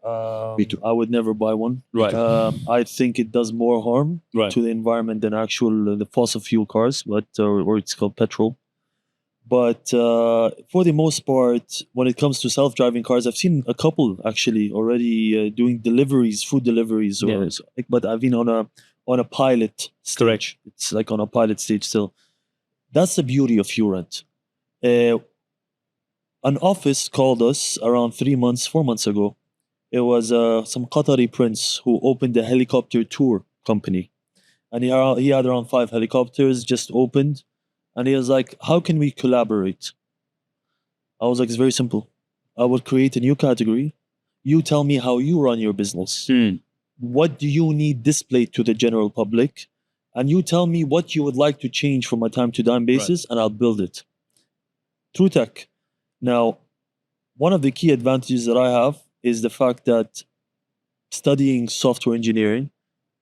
Me too. I would never buy one. Right. I think it does more harm Right. to the environment than actual the fossil fuel cars, but or it's called petrol. But for the most part, when it comes to self-driving cars, I've seen a couple actually already doing deliveries, food deliveries, or Yeah. but I've been on a pilot stage. Correct. It's like on a pilot stage still. That's the beauty of Urent. An office called us around 3 months, 4 months ago. It was some Qatari prince who opened a helicopter tour company, and he had around 5 helicopters just opened, and he was like, "How can we collaborate?" I was like, "It's very simple. I will create a new category. You tell me how you run your business. Hmm. What do you need displayed to the general public? And you tell me what you would like to change from a time to time basis, and I'll build it through tech." Now, one of the key advantages that I have is the fact that studying software engineering,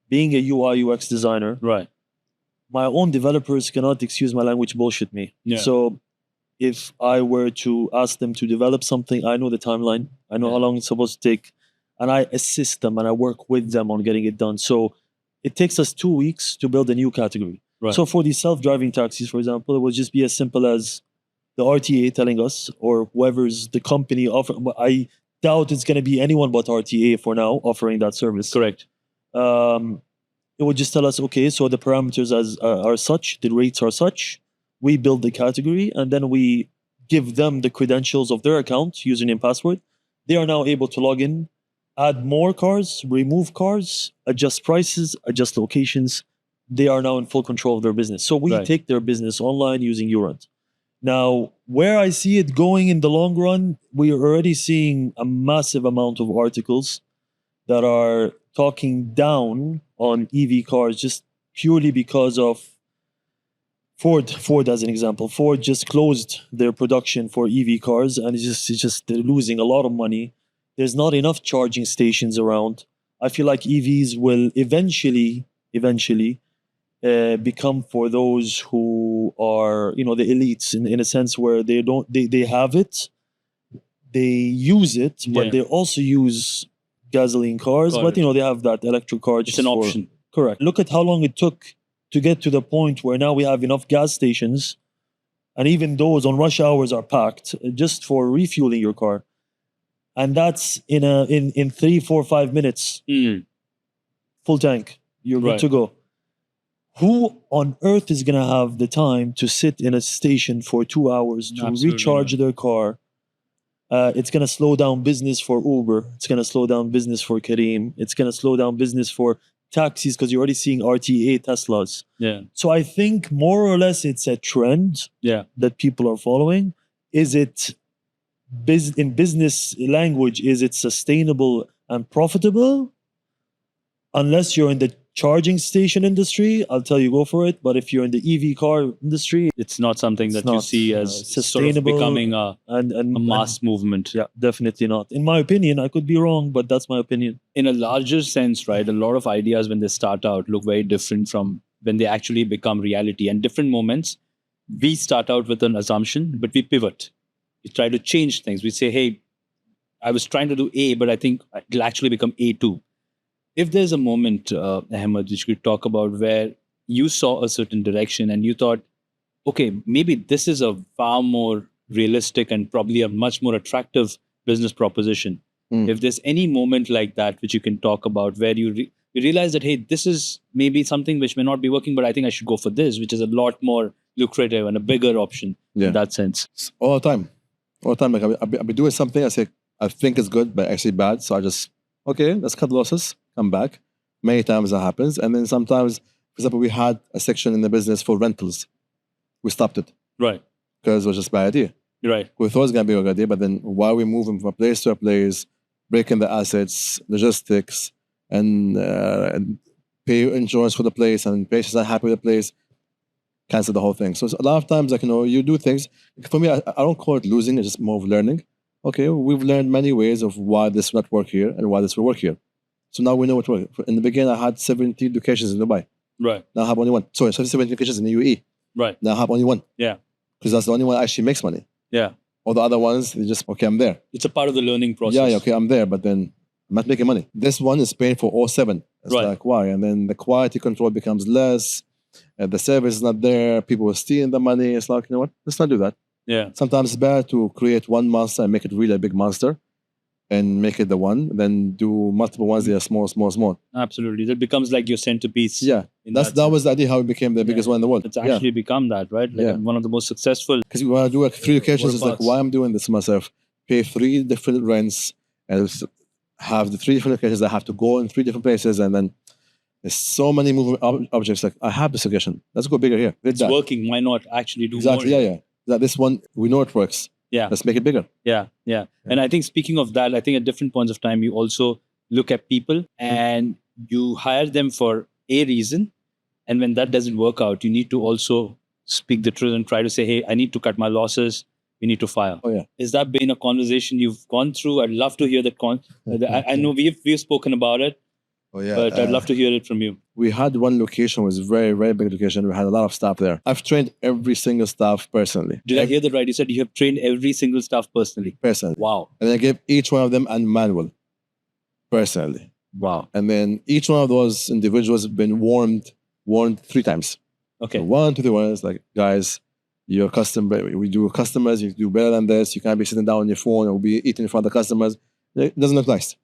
being a UI UX designer, Right. my own developers cannot, excuse my language, bullshit me. Yeah. So if I were to ask them to develop something, I know the timeline, I know how long it's supposed to take, and I assist them and I work with them on getting it done. So it takes us 2 weeks to build a new category. Right. So for these self-driving taxis, for example, it would just be as simple as the RTA telling us, or whoever's the company offering. I doubt it's going to be anyone but RTA for now offering that service. Correct. It would just tell us, okay, so the parameters are such, the rates are such. We build the category, and then we give them the credentials of their account, username, password. They are now able to log in, add more cars, remove cars, adjust prices, adjust locations. They are now in full control of their business. So we take their business online using Urent. Now, where I see it going in the long run, we are already seeing a massive amount of articles that are talking down on EV cars just purely because of Ford as an example. Ford just closed their production for EV cars, and it's just they're losing a lot of money. There's not enough charging stations around. I feel like EVs will eventually become for those who are, the elites, in a sense where they have it, they use it, but they also use gasoline cars. But they have that electric car. It's an option. Correct. Look at how long it took to get to the point where now we have enough gas stations, and even those on rush hours are packed just for refueling your car, and that's in 3, 4, 5 minutes, full tank, you're good to go. Who on earth is going to have the time to sit in a station for 2 hours to recharge their car? It's going to slow down business for Uber. It's going to slow down business for Kareem. It's going to slow down business for taxis, because you're already seeing RTA Teslas. Yeah. So I think more or less it's a trend that people are following. Is it in business language, is it sustainable and profitable? Unless you're in the charging station industry, I'll tell you, go for it. But if you're in the EV car industry, it's not something that you see as sustainable, sort of becoming a mass movement. Yeah, definitely not. In my opinion, I could be wrong, but that's my opinion. In a larger sense, right, a lot of ideas when they start out look very different from when they actually become reality. And different moments, we start out with an assumption, but we pivot. We try to change things. We say, hey, I was trying to do A, but I think it'll actually become A2. If there's a moment, Ahmed, which we could talk about where you saw a certain direction and you thought, okay, maybe this is a far more realistic and probably a much more attractive business proposition. If there's any moment like that which you can talk about where you realize that, hey, this is maybe something which may not be working, but I think I should go for this, which is a lot more lucrative and a bigger option in that sense. All the time. Like I'll be doing something, I say, I think it's good, but actually bad. So I just, okay, let's cut losses. Come back. Many times that happens. And then sometimes, for example, we had a section in the business for rentals. We stopped it. Right. Because it was just a bad idea. Right. We thought it was going to be a good idea, but then while we moving from a place to a place, breaking the assets, logistics, and pay insurance for the place, and patients are happy with the place, cancel the whole thing. So a lot of times, you do things. For me, I don't call it losing, it's just more of learning. okay, we've learned many ways of why this will not work here and why this will work here. So now we know what works. In the beginning, I had 70 locations in Dubai. Right. Now I have only one. Sorry, 70 locations in the UAE. Right. Now I have only one. Yeah. Because that's the only one that actually makes money. Yeah. All the other ones, they just, okay, I'm there. It's a part of the learning process. Yeah, okay, I'm there, but then I'm not making money. This one is paying for all seven. It's Right. like, why? And then the quality control becomes less. The service is not there. People are stealing the money. It's like, you know what? Let's not do that. Yeah. Sometimes it's better to create one monster and make it really a big monster and make it the one, then do multiple ones that are small, small, small. Absolutely. That becomes like your centerpiece. Yeah. That was the idea how it became the biggest one in the world. It's actually become that, right? Like Yeah. one of the most successful. Because you want to do like 3 locations, it's like, parts. why I'm doing this to myself? Pay 3 different rents and have the 3 different locations that have to go in 3 different places, and then there's so many moving objects. Like, I have this location. Let's go bigger here. It's working. Why not actually do Exactly. more? Yeah. That this one, we know it works. Yeah. Let's make it bigger. Yeah. And I think speaking of that, I think at different points of time, you also look at people and you hire them for a reason. And when that doesn't work out, you need to also speak the truth and try to say, hey, I need to cut my losses. We need to fire. Oh, yeah. Has that been a conversation you've gone through? I'd love to hear that. I know we've spoken about it, Oh, yeah. but I'd love to hear it from you. We had one location, was very, very big location. We had a lot of staff there. I've trained every single staff personally. Did I hear that right? You said you have trained every single staff personally. Personally. Wow. And I gave each one of them a manual personally. Wow. And then each one of those individuals have been warned 3 times. Okay. So 1, 2, 3, 1 is like, guys, your customer, we do customers, you do better than this. You can't be sitting down on your phone or be eating in front of the customers. It doesn't look nice.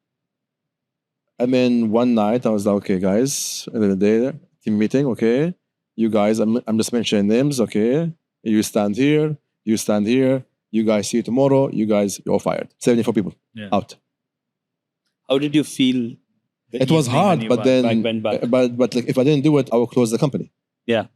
And then one night I was like, okay, guys, end of the day, team meeting, okay, you guys, I'm just mentioning names, okay, you stand here, you guys see you tomorrow, you guys, you're fired. 74 people out. How did you feel? It was hard, but then, back? but like, if I didn't do it, I would close the company. Yeah.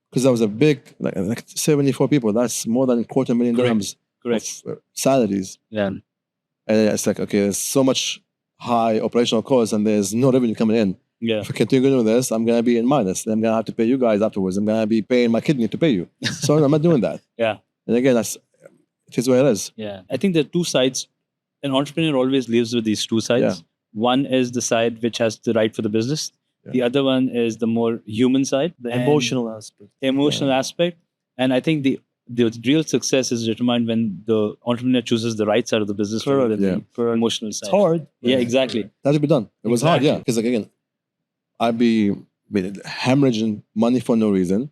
Because that was a big, like 74 people, that's more than $250,000 dirhams Correct. of salaries. Yeah. And it's like, okay, there's so much high operational costs and there's no revenue coming in. Yeah. If I continue doing this, I'm going to be in minus. Then I'm going to have to pay you guys afterwards. I'm going to be paying my kidney to pay you. So I'm not doing that. Yeah. And again, it is what it is. Yeah. I think there are 2 sides. An entrepreneur always lives with these 2 sides. Yeah. One is the side which has the right for the business. Yeah. The other one is the more human side. The and emotional aspect. the emotional aspect. And I think the real success is determined when the entrepreneur chooses the right side of the business rather than Yeah. the emotional side. It's hard. Yeah, exactly. That had to be done. It was hard, Exactly. yeah. Because again, I'd be hemorrhaging money for no reason.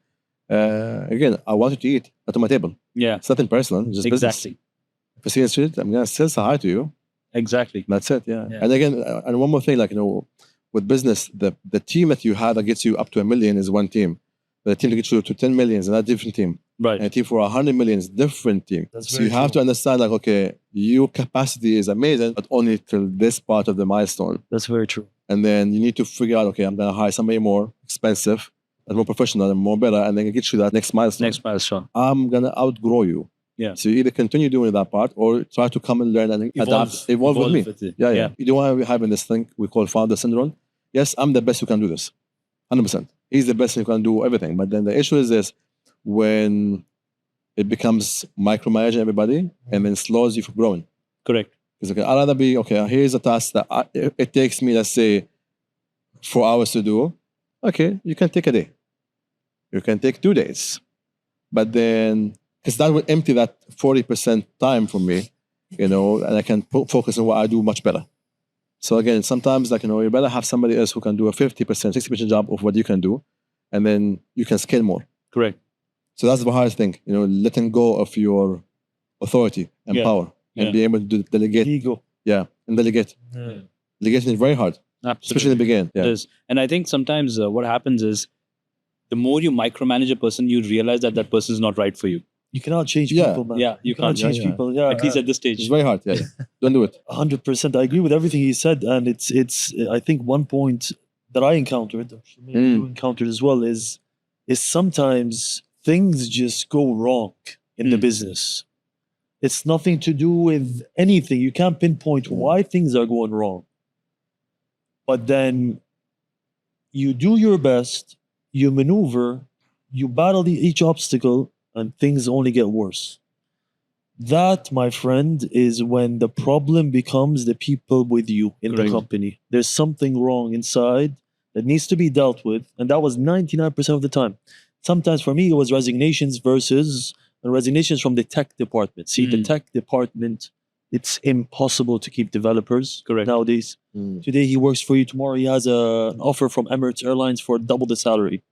Again, I wanted to eat at my table. Yeah, It's nothing personal, it's just business. exactly. If I see a street, I'm going to still say hi to you. Exactly. That's it, yeah. Yeah. And again, and one more thing, like, with business, the team that you have that gets you up to $1 million is one team. But the team that gets you to 10 million is another different team. Right. And a team for 100 million is different team. That's So very you have true. to understand, like, okay, your capacity is amazing, but only till this part of the milestone. That's very true. And then you need to figure out, okay, I'm going to hire somebody more expensive and more professional and more better, and then get you that next milestone. Next milestone. I'm going to outgrow you. Yeah. So you either continue doing that part or try to come and learn and adapt, evolve with me. it. Yeah. You don't want to be having this thing we call founder syndrome. Yes, I'm the best who can do this. 100%. He's the best who can do everything. But then the issue is this, when it becomes micromanaging everybody and then slows you from growing. Correct. Because okay, I'd rather be, okay, here's a task that it takes me, let's say, 4 hours to do. Okay, you can take a day. You can take 2 days. But then, because that would empty that 40% time for me, and I can focus on what I do much better. So again, sometimes, like, you better have somebody else who can do a 50%, 60% job of what you can do, and then you can scale more. Correct. So that's the hardest thing, letting go of your authority and power and be able to delegate. Ego. Yeah, and delegate. Yeah. Delegating is very hard, Absolutely. especially in the beginning. It Yeah. is. And I think sometimes what happens is the more you micromanage a person, you realize that that person is not right for you. You cannot change Yeah. people, man. Yeah, you can't change yeah. people. Yeah, At least at this stage. It's very hard. Yeah. Don't do it. 100%. I agree with everything he said, and it's. I think one point that I encountered, maybe you encountered as well, is sometimes things just go wrong in the business. It's nothing to do with anything. You can't pinpoint why things are going wrong, but then you do your best, you maneuver, you battle each obstacle, and things only get worse. That, my friend, is when the problem becomes the people with you in the Correct. company. There's something wrong inside that needs to be dealt with. And that was 99% of the time. Sometimes for me, it was resignations versus resignations from the tech department. See, the tech department, it's impossible to keep developers Correct. nowadays. Today he works for you, tomorrow he has an offer from Emirates Airlines for double the salary.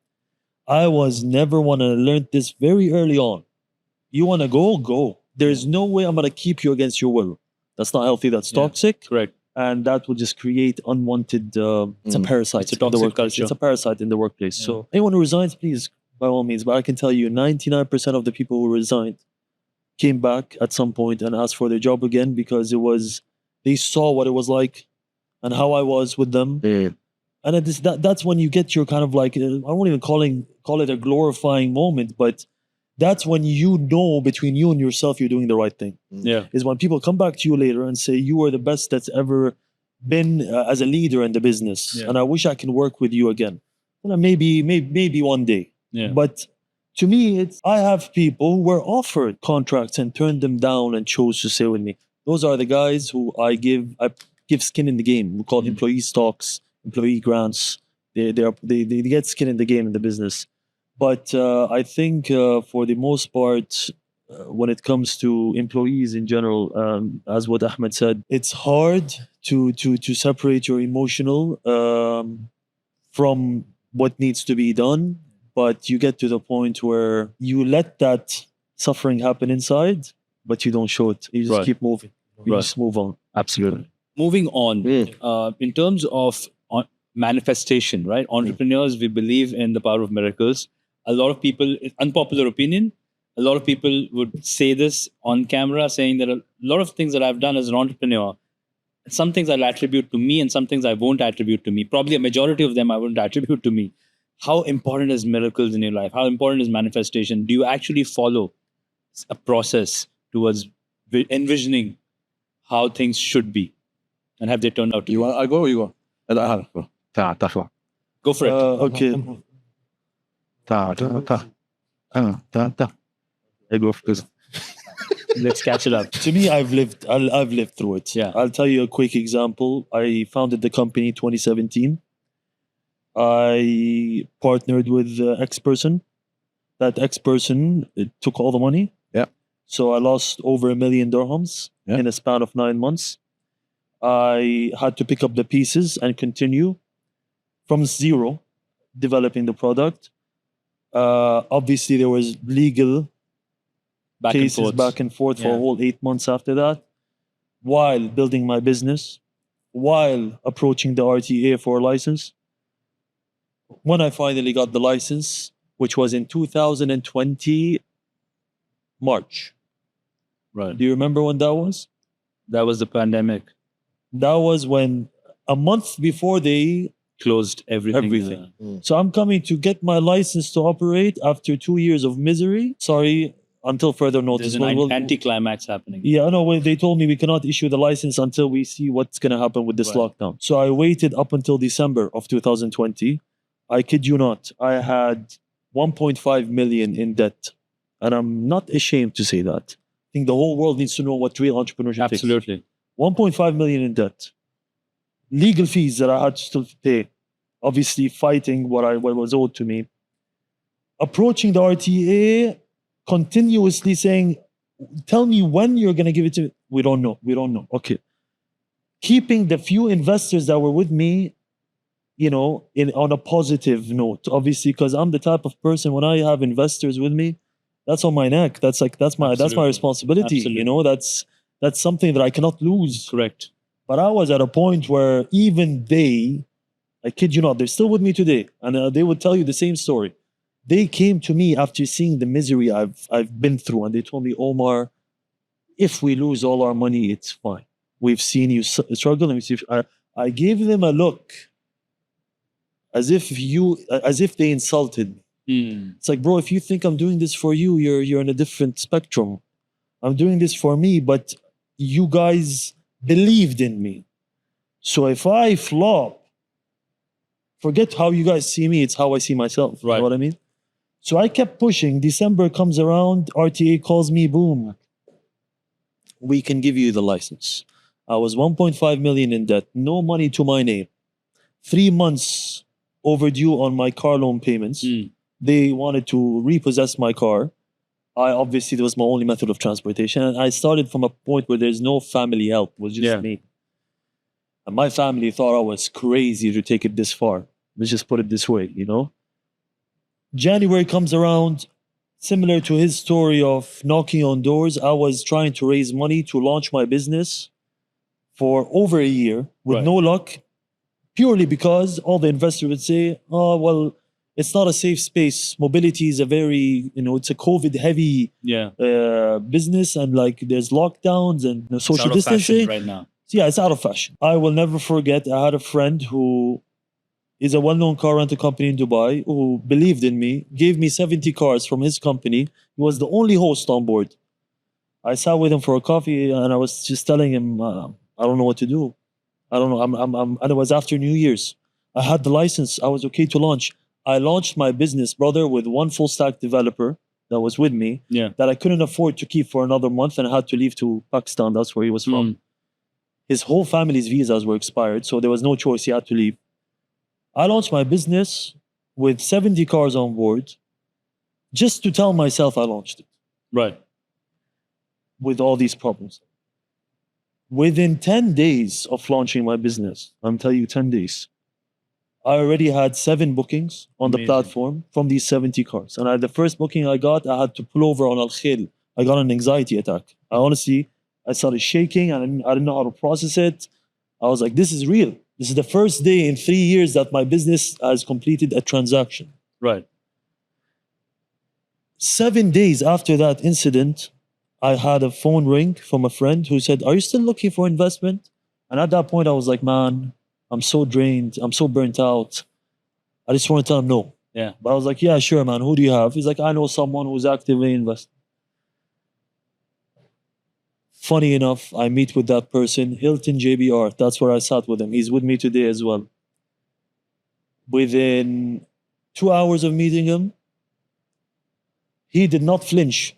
I was never one, and I learned this very early on. You want to go, go. There's no way I'm going to keep you against your will. That's not healthy. That's Yeah. toxic. Correct. And that will just create unwanted, it's a parasite. It's a in the toxic workplace. culture. It's a parasite in the workplace. So anyone who resigns, please, by all means. But I can tell you 99% of the people who resigned came back at some point and asked for their job again because they saw what it was like and how I was with them. And that's when you get your kind of like, I won't even call it a glorifying moment, but that's when you know between you and yourself you're doing the right thing. Yeah. Is when people come back to you later and say you are the best that's ever been as a leader in the business, and I wish I can work with you again. Well, maybe one day. Yeah. But to me, I have people who were offered contracts and turned them down and chose to stay with me. Those are the guys who I give skin in the game. We call it employee stocks, employee grants. They get skin in the game in the business. But I think for the most part, when it comes to employees in general, as what Ahmed said, it's hard to separate your emotional from what needs to be done. But you get to the point where you let that suffering happen inside, but you don't show it. You just keep moving. You just move on. Absolutely. Moving on, in terms of manifestation, right? Entrepreneurs, we believe in the power of miracles. A lot of people, unpopular opinion, a lot of people would say this on camera, saying that a lot of things that I've done as an entrepreneur, some things I'll attribute to me and some things I won't attribute to me. Probably a majority of them I wouldn't attribute to me. How important is miracles in your life? How important is manifestation? Do you actually follow a process towards envisioning how things should be? And have they turned out to You be? want? I go or you go? Go. Go for it. Okay. I go first. Let's catch it up. To me, I've lived through it. Yeah. I'll tell you a quick example. I founded the company 2017. I partnered with X person. That X person took all the money. Yeah. So I lost over $1 million dirhams in a span of 9 months. I had to pick up the pieces and continue from zero developing the product. Obviously, there was legal cases back and forth for a whole 8 months after that, while building my business, while approaching the RTA for a license. When I finally got the license, which was in 2020 March. Right. Do you remember when that was? That was the pandemic. That was when a month before they Closed everything. So I'm coming to get my license to operate after 2 years of misery. Sorry, until further notice. There's an anti-climax happening. Yeah, no, they told me we cannot issue the license until we see what's going to happen with this lockdown. So I waited up until December of 2020. I kid you not, I had 1.5 million in debt. And I'm not ashamed to say that. I think the whole world needs to know what real entrepreneurship is. Absolutely. 1.5 million in debt. Legal fees that I had to still pay. Obviously fighting what was owed to me. Approaching the RTA, continuously saying, tell me when you're going to give it to me. We don't know. Okay. Keeping the few investors that were with me, on a positive note, obviously, because I'm the type of person, when I have investors with me, that's on my neck. That's my responsibility. Absolutely. That's something that I cannot lose. Correct. But I was at a point where even they, I kid you not, they're still with me today, and they would tell you the same story. They came to me after seeing the misery I've been through, and they told me, Omar, if we lose all our money, it's fine. We've seen you struggle, and I gave them a look as if they insulted me. It's like, bro, if you think I'm doing this for you, you're in a different spectrum. I'm doing this for me, but you guys believed in me. So if I flop, forget how you guys see me, it's how I see myself. Right. You know what I mean? So I kept pushing. December comes around, RTA calls me, boom. we can give you the license. I was 1.5 million in debt, no money to my name, 3 months overdue on my car loan payments. They wanted to repossess my car. Obviously, that was my only method of transportation. And I started from a point where there's no family help, it was just me. And my family thought I was crazy to take it this far. Let's just put it this way, you know? January comes around, similar to his story of knocking on doors. I was trying to raise money to launch my business for over a year with no luck, purely because all the investors would say, oh, well, it's not a safe space. Mobility is a very, it's a COVID heavy business, and like there's lockdowns and social distancing right now. So yeah, it's out of fashion. I will never forget, I had a friend who is a well-known car rental company in Dubai who believed in me, gave me 70 cars from his company. He was the only host on board. I sat with him for a coffee and I was just telling him, I don't know what to do. I don't know. And it was after New Year's. I had the license. I was okay to launch. I launched my business, brother, with one full stack developer that was with me that I couldn't afford to keep for another month, and I had to leave to Pakistan. That's where he was from. His whole family's visas were expired, so there was no choice. He had to leave. I launched my business with 70 cars on board just to tell myself I launched it. Right. With all these problems. Within 10 days of launching my business, I'm telling you 10 days, I already had 7 bookings on the platform from these 70 cars. And the first booking I got, I had to pull over on Al Khil. I got an anxiety attack. I started shaking and I didn't know how to process it. I was like, this is real. This is the first day in 3 years that my business has completed a transaction. Right. 7 days after that incident, I had a phone ring from a friend who said, are you still looking for investment? And at that point, I was like, man, I'm so drained. I'm so burnt out. I just want to tell him no. Yeah. But I was like, yeah, sure, man. Who do you have? He's like, I know someone who's actively investing. Funny enough, I meet with that person, Hilton JBR. That's where I sat with him. He's with me today as well. Within 2 hours of meeting him, he did not flinch.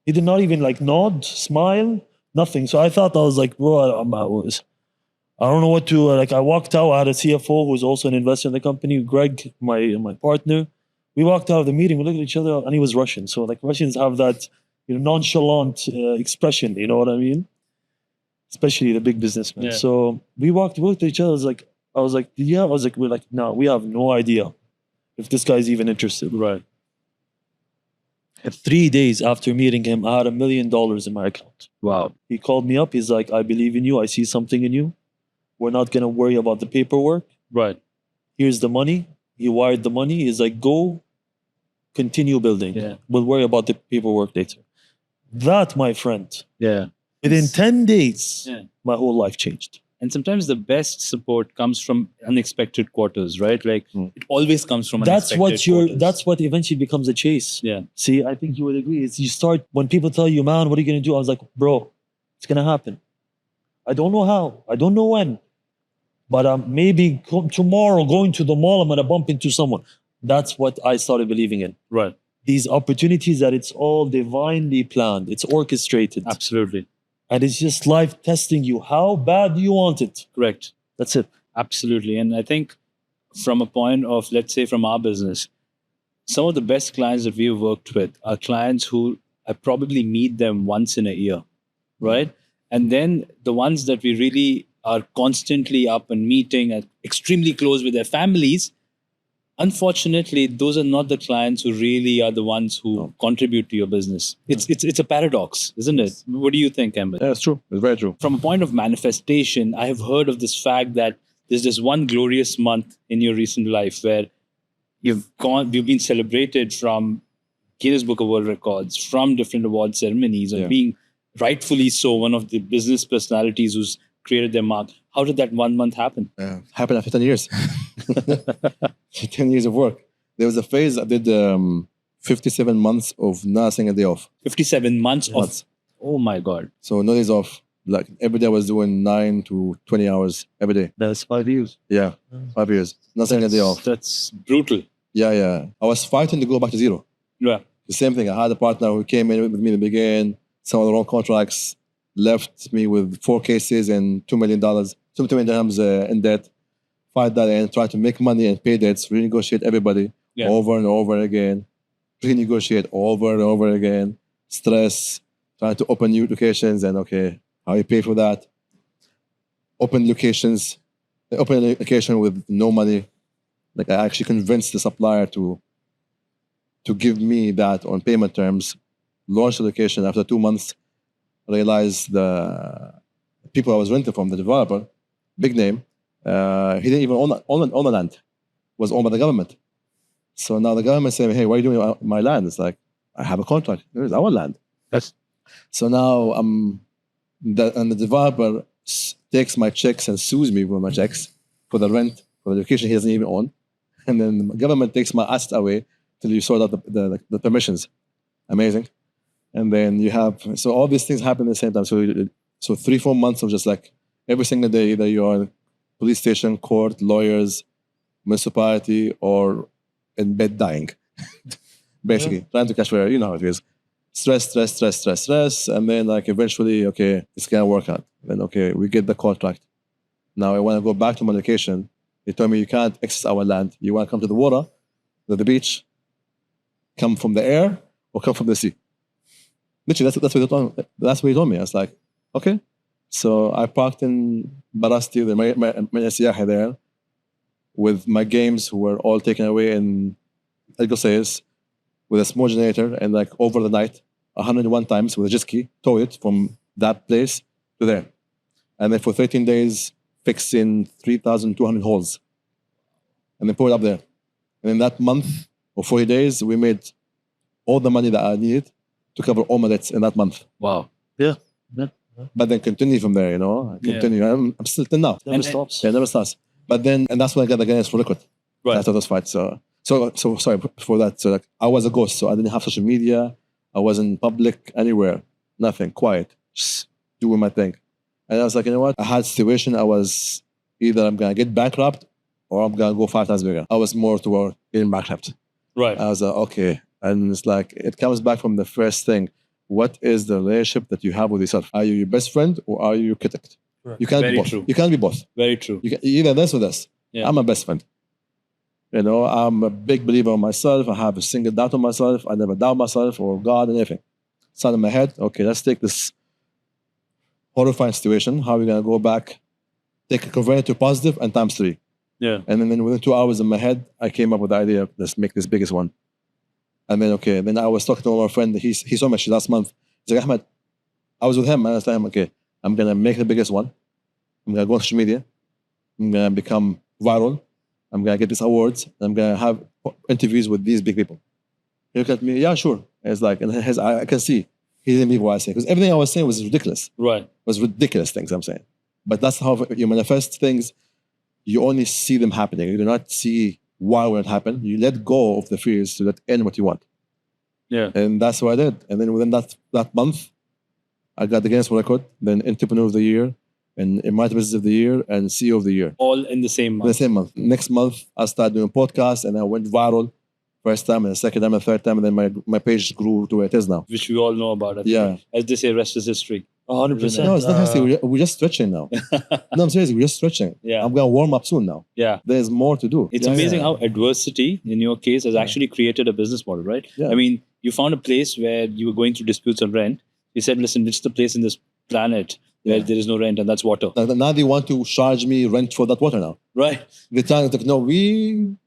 He did not even like nod, smile, nothing. So I was like, bro, I don't know what to, I walked out. I had a CFO who was also an investor in the company, Greg, my partner. We walked out of the meeting, we looked at each other, and he was Russian. So like Russians have that nonchalant expression, you know what I mean? Especially the big businessmen. Yeah. So we looked at each other. We're like, no, we have no idea if this guy's even interested. Right. 3 days after meeting him, I had $1 million in my account. Wow. He called me up. He's like, I believe in you. I see something in you. We're not going to worry about the paperwork. Right. Here's the money. He wired the money. He's like, go continue building. Yeah. We'll worry about the paperwork later. That, my friend, within 10 days, my whole life changed. And sometimes the best support comes from unexpected quarters, right? Like it always comes from unexpected quarters. That's what eventually becomes a chase. Yeah. See, I think you would agree. It's you start, when people tell you, man, what are you going to do? I was like, bro, it's going to happen. I don't know how. I don't know when. But maybe tomorrow going to the mall, I'm going to bump into someone. That's what I started believing in. Right. These opportunities that it's all divinely planned. It's orchestrated. Absolutely. And it's just life testing you. How bad do you want it? Correct. That's it. Absolutely. And I think from a point of, let's say from our business, some of the best clients that we've worked with are clients who I probably meet them once in a year, right? And then the ones that we really are constantly up and meeting and extremely close with their families, unfortunately, those are not the clients who really are the ones who contribute to your business. It's a paradox, isn't it? What do you think, Ahmed? Yeah, it's true. It's very true. From a point of manifestation, I have heard of this fact that there's this one glorious month in your recent life where you've been celebrated from Guinness Book of World Records, from different award ceremonies, and being rightfully so one of the business personalities who's created their mark. How did that 1 month happen? Happened after 10 years. 10 years of work. There was a phase I did 57 months of not having a day off. 57 months of... Oh my God. So no days off. Like every day I was doing 9 to 20 hours every day. That's 5 years. Yeah, 5 years. Not having a day off. That's brutal. Yeah. I was fighting to go back to zero. Yeah. The same thing. I had a partner who came in with me in the beginning, some of the wrong contracts. left me with 4 cases and $2 million, $2 million dirhams in debt. Fight that and try to make money and pay debts, renegotiate everybody over and over again, renegotiate over and over again, stress, trying to open new locations and okay, how you pay for that? Open a location with no money. Like I actually convinced the supplier to give me that on payment terms, launch the location. After 2 months, realized the people I was renting from, the developer, big name, he didn't even own the land. It was owned by the government. So now the government saying, hey, what are you doing with my land? It's like, I have a contract. It's our land. So now the developer takes my checks and sues me with my checks for the rent, for the location he doesn't even own. And then the government takes my asset away till you sort out the permissions. Amazing. And then you have, so all these things happen at the same time. So 3-4 months of just like every single day, either you're in police station, court, lawyers, municipality, or in bed dying. Basically, trying to cash flow, you know how it is. Stress. And then like eventually, okay, it's gonna work out. Then okay, we get the contract. Now I want to go back to my location. They told me you can't access our land. You want to come to the water, to the beach, come from the air, or come from the sea. Literally, that's what he told me. I was like, okay. So I parked in Barasti, the there, with my games who were all taken away in Algo Sales, with a small generator, and like over the night, 101 times with a jet ski, tow it from that place to there. And then for 13 days, fixing 3,200 holes. And then pour it up there. And in that month or 40 days, we made all the money that I needed to cover all my debts in that month. Wow. Yeah. But then continue from there, you know. I continue. I'm still till now. Never stops. Yeah, never stops. But then, and that's when I got the Guinness for record. Right. After those fights. So sorry before that. So like I was a ghost. So I didn't have social media. I wasn't public anywhere. Nothing. Quiet. Just doing my thing. And I was like, you know what? I had a situation. I was either I'm gonna get bankrupt or I'm gonna go 5 times bigger. I was more toward getting bankrupt. Right. I was like, okay. And it's like it comes back from the first thing. What is the relationship that you have with yourself? Are you your best friend or are you your critic? Right. You can't Very be both. true. You can't be both. Very true. Either this or this. Yeah. I'm a best friend. You know, I'm a big believer in myself. I have a single doubt on myself. I never doubt myself or God or anything. It's not in my head. Okay, let's take this horrifying situation. How are we going to go back, convert it to positive and times 3. Yeah. And then within 2 hours in my head, I came up with the idea, let's make this biggest one. And then, okay, then I was talking to my friend. He saw me actually last month. He's like, Ahmed, I was with him and I was like, okay, I'm going to make the biggest one. I'm going to go on social media. I'm going to become viral. I'm going to get these awards. I'm going to have interviews with these big people. He looked at me, yeah, sure. It's like, and I can see he didn't believe what I was saying. Because everything I was saying was ridiculous. Right. It was ridiculous things I'm saying. But that's how you manifest things. You only see them happening. You do not see why will it happen. You let go of the fears to let in what you want. Yeah. And that's what I did. And then within that month, I got the Guinness World Record, then Entrepreneur of the Year, and Emerging Business of the Year, and CEO of the Year. All in the same month. The same month. Next month, I started doing podcasts, and I went viral. First time, and the second time, and the third time, and then my page grew to where it is now. Which we all know about. Yeah. As they say, rest is history. 100%. No, it's not history. We're just stretching now. No, I'm serious. We're just stretching. Yeah. I'm going to warm up soon now. Yeah. There's more to do. It's amazing how adversity, in your case, has actually created a business model, right? Yeah. I mean, you found a place where you were going through disputes on rent. You said, listen, it's the place in this planet where there is no rent, and that's water. Now they want to charge me rent for that water now. Right. They're telling me, no, we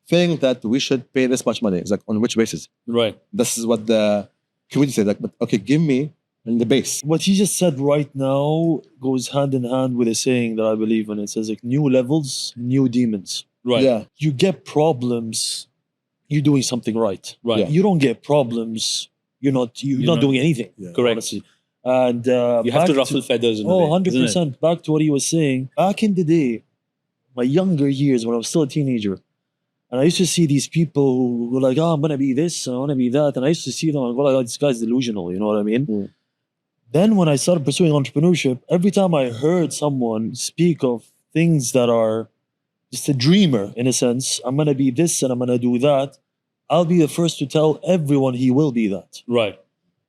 think that we should pay this much money. It's like, on which basis? Right. This is what the community said. Like, but okay, give me in the base. What he just said right now goes hand in hand with a saying that I believe in. It says like new levels, new demons. Right. Yeah. You get problems, you're doing something right. Right. Yeah. You don't get problems, you're not doing anything. Yeah. Correct. Honestly. And You have to ruffle feathers in a way, 100%. Back to what he was saying. Back in the day, my younger years when I was still a teenager, and I used to see these people who were like, oh, I'm going to be this, I want to be that. And I used to see them and go like, oh, this guy's delusional, you know what I mean? Mm. Then when I started pursuing entrepreneurship, every time I heard someone speak of things that are just a dreamer, in a sense, I'm going to be this and I'm going to do that, I'll be the first to tell everyone he will be that. Right.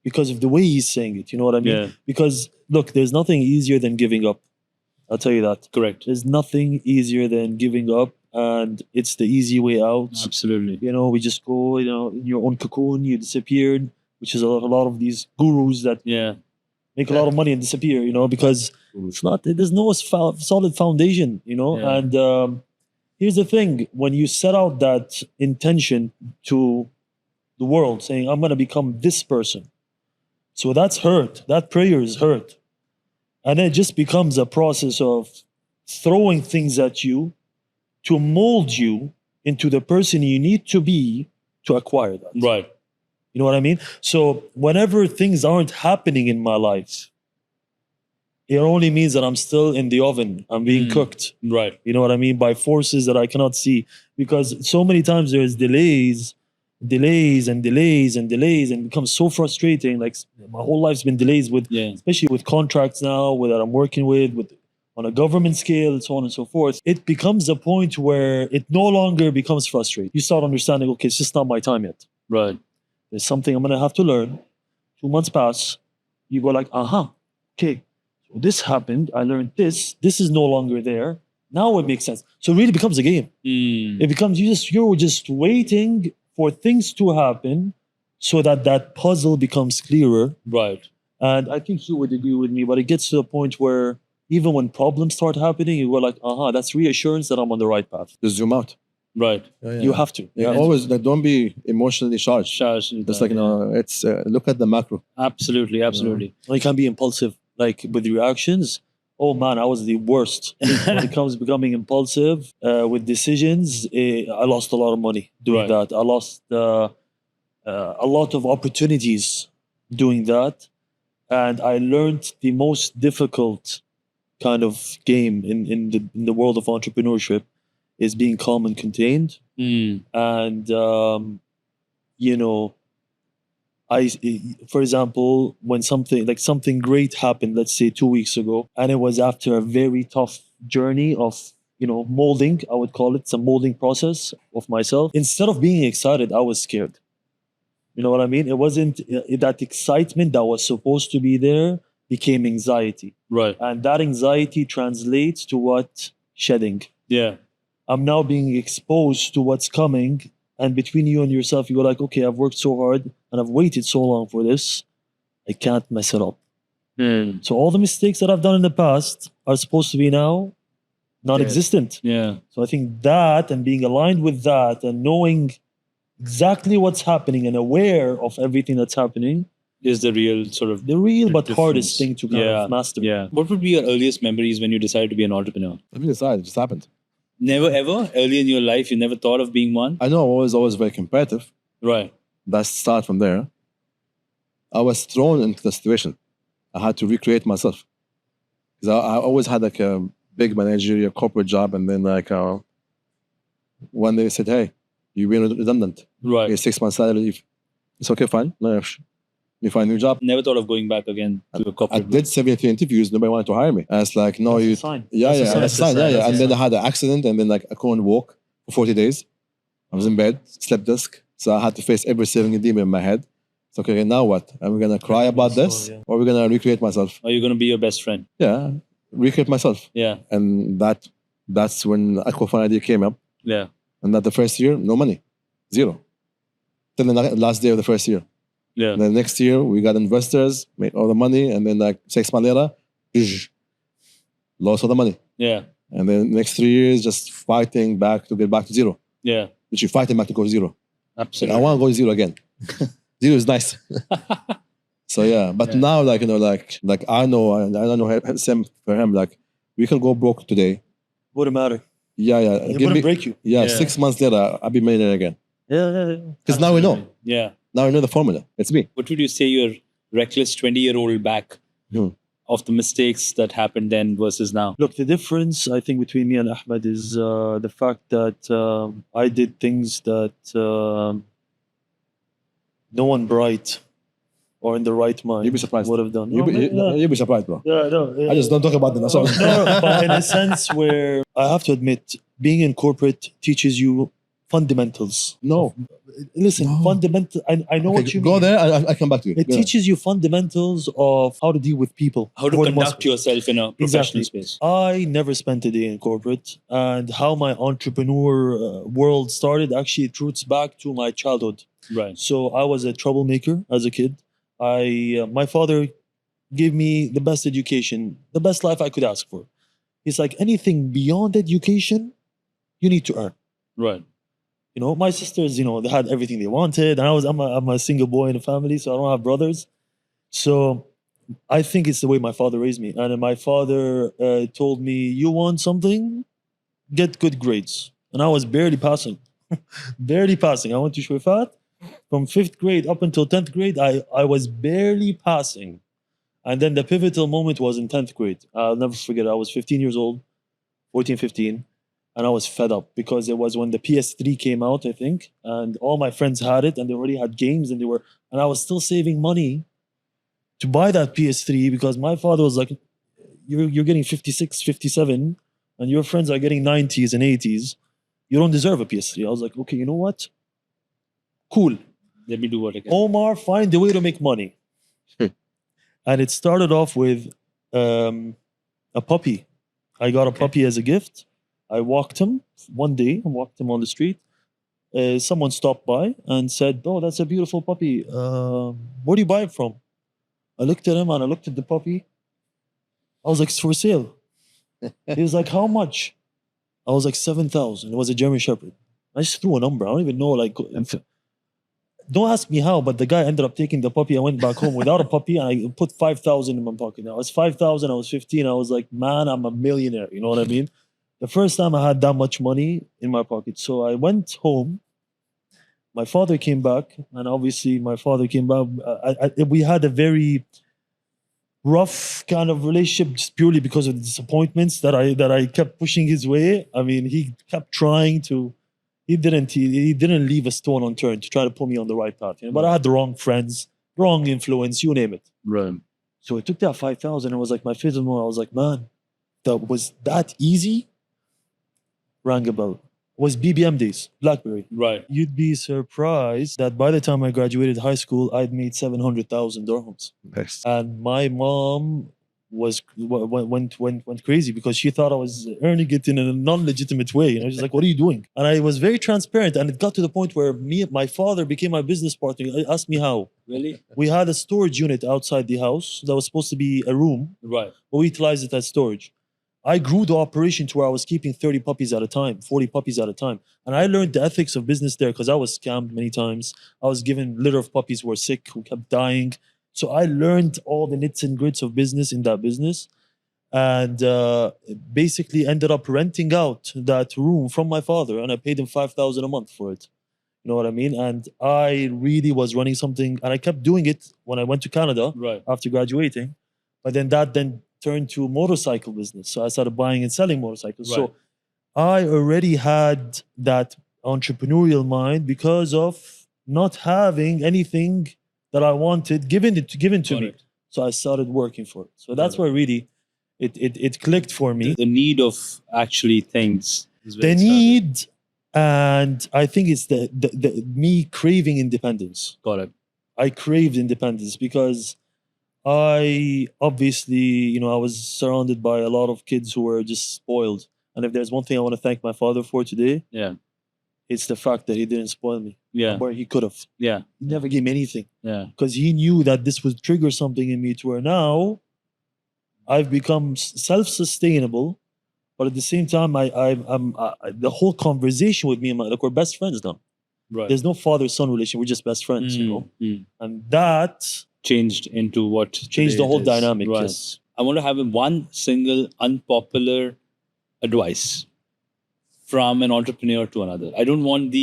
Because of the way he's saying it, you know what I mean? Yeah. Because Look, there's nothing easier than giving up. I'll tell you that. Correct. There's nothing easier than giving up, and it's the easy way out. Absolutely. We just go, in your own cocoon, you disappeared, which is a lot of these gurus that Yeah. make a lot of money and disappear, because it's not, there's no solid foundation, Yeah. and here's the thing, when you set out that intention to the world saying, I'm going to become this person. So that's hurt. That prayer is hurt. And it just becomes a process of throwing things at you to mold you into the person you need to be to acquire that. Right. You know what I mean? So whenever things aren't happening in my life, it only means that I'm still in the oven. I'm being cooked. Right. You know what I mean? By forces that I cannot see. Because so many times there's delays and delays and it becomes so frustrating. Like my whole life's been delays with, especially with contracts now that I'm working with on a government scale and so on and so forth. It becomes a point where it no longer becomes frustrating. You start understanding, okay, it's just not my time yet. Right. There's something I'm going to have to learn. 2 months pass. You go like, okay, so this happened. I learned this. This is no longer there. Now it makes sense. So it really becomes a game. It becomes, you're just waiting for things to happen so that puzzle becomes clearer. Right. And I think you would agree with me, but it gets to the point where even when problems start happening, you go like, that's reassurance that I'm on the right path. Just zoom out. Right. You have to. Yeah, always don't be emotionally charged. Just like, it's look at the macro. Absolutely. You can't be impulsive, like with reactions. Oh man, I was the worst. When it comes to becoming impulsive with decisions, I lost a lot of money doing that. I lost a lot of opportunities doing that. And I learned the most difficult kind of game in the world of entrepreneurship is being calm and contained. And, for example, when something great happened, let's say 2 weeks ago, and it was after a very tough journey of, molding, I would call it, some molding process of myself. Instead of being excited, I was scared. You know what I mean? It wasn't that excitement that was supposed to be there became anxiety. Right. And that anxiety translates to what? Shedding. Yeah. I'm now being exposed to what's coming. And between you and yourself, you go like, okay, I've worked so hard and I've waited so long for this. I can't mess it up. So all the mistakes that I've done in the past are supposed to be now non-existent. Yeah. So I think that and being aligned with that and knowing exactly what's happening and aware of everything that's happening is the real sort of but difference. hardest thing to kind of master. Yeah. What would be your earliest memories when you decided to be an entrepreneur? Let me decide. It just happened. Never ever? Early in your life, you never thought of being one? I know I was always very competitive. Right. That start from there. I was thrown into the situation. I had to recreate myself. Because I always had like a big managerial corporate job, and then one day they said, hey, you've been redundant. Right. Okay, 6 months salary leave. It's okay, fine. No, you find a new job. Never thought of going back again to a I corporate. did 73 interviews. Nobody wanted to hire me. And it's like, no, That's you. a sign. Yeah, That's a that's sign. fine. Yeah. That's And a then I sign. had an accident, and then like I couldn't walk for 40 days. I was in bed, slept disc. So I had to face every single demon in my head. It's okay, now what? Am I gonna cry about this, or are we gonna recreate myself? Are you going to be your best friend? Yeah, recreate myself. Yeah. And that's when Aqua Fun idea came up. Yeah. And that the first year, no money, zero. Till the last day of the first year. Yeah. And then next year we got investors, made all the money, and then like 6 months later, lost all the money. Yeah. And then next 3 years, just fighting back to get back to zero. Yeah. Literally fighting back to go to zero. Absolutely. I want to go to zero again. Zero is nice. So yeah, but now like I know same for him. Like we can go broke today. Wouldn't matter. Yeah. It wouldn't break you. Yeah, Yeah. 6 months later, I'll be millionaire again. Yeah. Because now we know. Yeah. Now we know the formula. It's me. What would you say your reckless 20-year-old back of the mistakes that happened then versus now? Look, the difference I think between me and Ahmed is the fact that I did things that no one bright or in the right mind You'd be surprised. would have done. You'd be surprised, bro. Yeah, no. I just don't talk about them. That's all. No, but in a sense where I have to admit, being in corporate teaches you fundamentals. No. Listen, No. fundamental. I know what you Go mean. there. I come back to you. It Go there. teaches you fundamentals of how to deal with people, How to what it must conduct be. yourself in a professional Exactly. space. I never spent a day in corporate, and how my entrepreneur world started actually it roots back to my childhood. Right. So I was a troublemaker as a kid. My father gave me the best education, the best life I could ask for. He's like, anything beyond education, you need to earn. Right. You know, my sisters, you know, they had everything they wanted, and I'm a single boy in a family, so I don't have brothers. So I think it's the way my father raised me. And my father told me, you want something? Get good grades. And I was barely passing. Barely passing. I went to Shwefat. From 5th grade up until 10th grade, I was barely passing. And then the pivotal moment was in 10th grade. I'll never forget it. I was 15 years old, 14, 15. And I was fed up because it was when the PS3 came out, I think. And all my friends had it and they already had games and I was still saving money to buy that PS3 because my father was like, you're getting 56, 57, and your friends are getting 90s and 80s. You don't deserve a PS3. I was like, okay, you know what? Cool. Let me do what I can. Omar, find a way to make money. And it started off with a puppy. I got a puppy as a gift. I walked him one day. I walked him on the street. Someone stopped by and said, oh, that's a beautiful puppy. Where do you buy it from? I looked at him and I looked at the puppy. I was like, it's for sale. He was like, how much? I was like, 7,000. It was a German Shepherd. I just threw a number. I don't even know, like, don't ask me how, but the guy ended up taking the puppy. I went back home without a puppy and I put 5,000 in my pocket. Now I was 5,000, I was 15. I was like, man, I'm a millionaire. You know what I mean? The first time I had that much money in my pocket. So I went home. My father came back, and obviously my father came back. We had a very rough kind of relationship just purely because of the disappointments that I kept pushing his way. I mean, he kept trying to. He didn't leave a stone unturned to try to put me on the right path. You know? But I had the wrong friends, wrong influence, you name it. Right. So I took that 5,000 and it was like my favorite moment. I was like, man, that was that easy. Rang a bell. Was BBM days, BlackBerry. Right. You'd be surprised that by the time I graduated high school, I'd made 700,000 dirhams. Nice. And my mom went crazy because she thought I was earning it in a non-legitimate way. You know, she's like, "What are you doing?" And I was very transparent, and it got to the point where my father became my business partner. He asked me how. Really? We had a storage unit outside the house that was supposed to be a room, Right. but we utilized it as storage. I grew the operation to where I was keeping 30 puppies at a time, 40 puppies at a time. And I learned the ethics of business there because I was scammed many times. I was given litter of puppies who were sick, who kept dying. So I learned all the nits and grits of business in that business. And basically ended up renting out that room from my father. And I paid him 5,000 a month for it. You know what I mean? And I really was running something. And I kept doing it when I went to Canada Right. after graduating. But then that turned to motorcycle business. So I started buying and selling motorcycles. Right. So I already had that entrepreneurial mind because of not having anything that I wanted given to Got me. it. So I started working for it. So that's where really it clicked for me. The need of actually things. Is where The it started. need, and I think it's the me craving independence. Got it. I craved independence because I obviously, I was surrounded by a lot of kids who were just spoiled. And if there's one thing I want to thank my father for today, Yeah. it's the fact that he didn't spoil me. Yeah. Where he could have. Yeah. He never gave me anything. Yeah. Because he knew that this would trigger something in me to where now I've become self-sustainable. But at the same time, I'm the whole conversation with me and we're best friends now. Right. There's no father-son relation. We're just best friends, Mm. And that Changed into what changed today the whole it is. dynamic. Right. Yes. I want to have one single unpopular advice from an entrepreneur to another. I don't want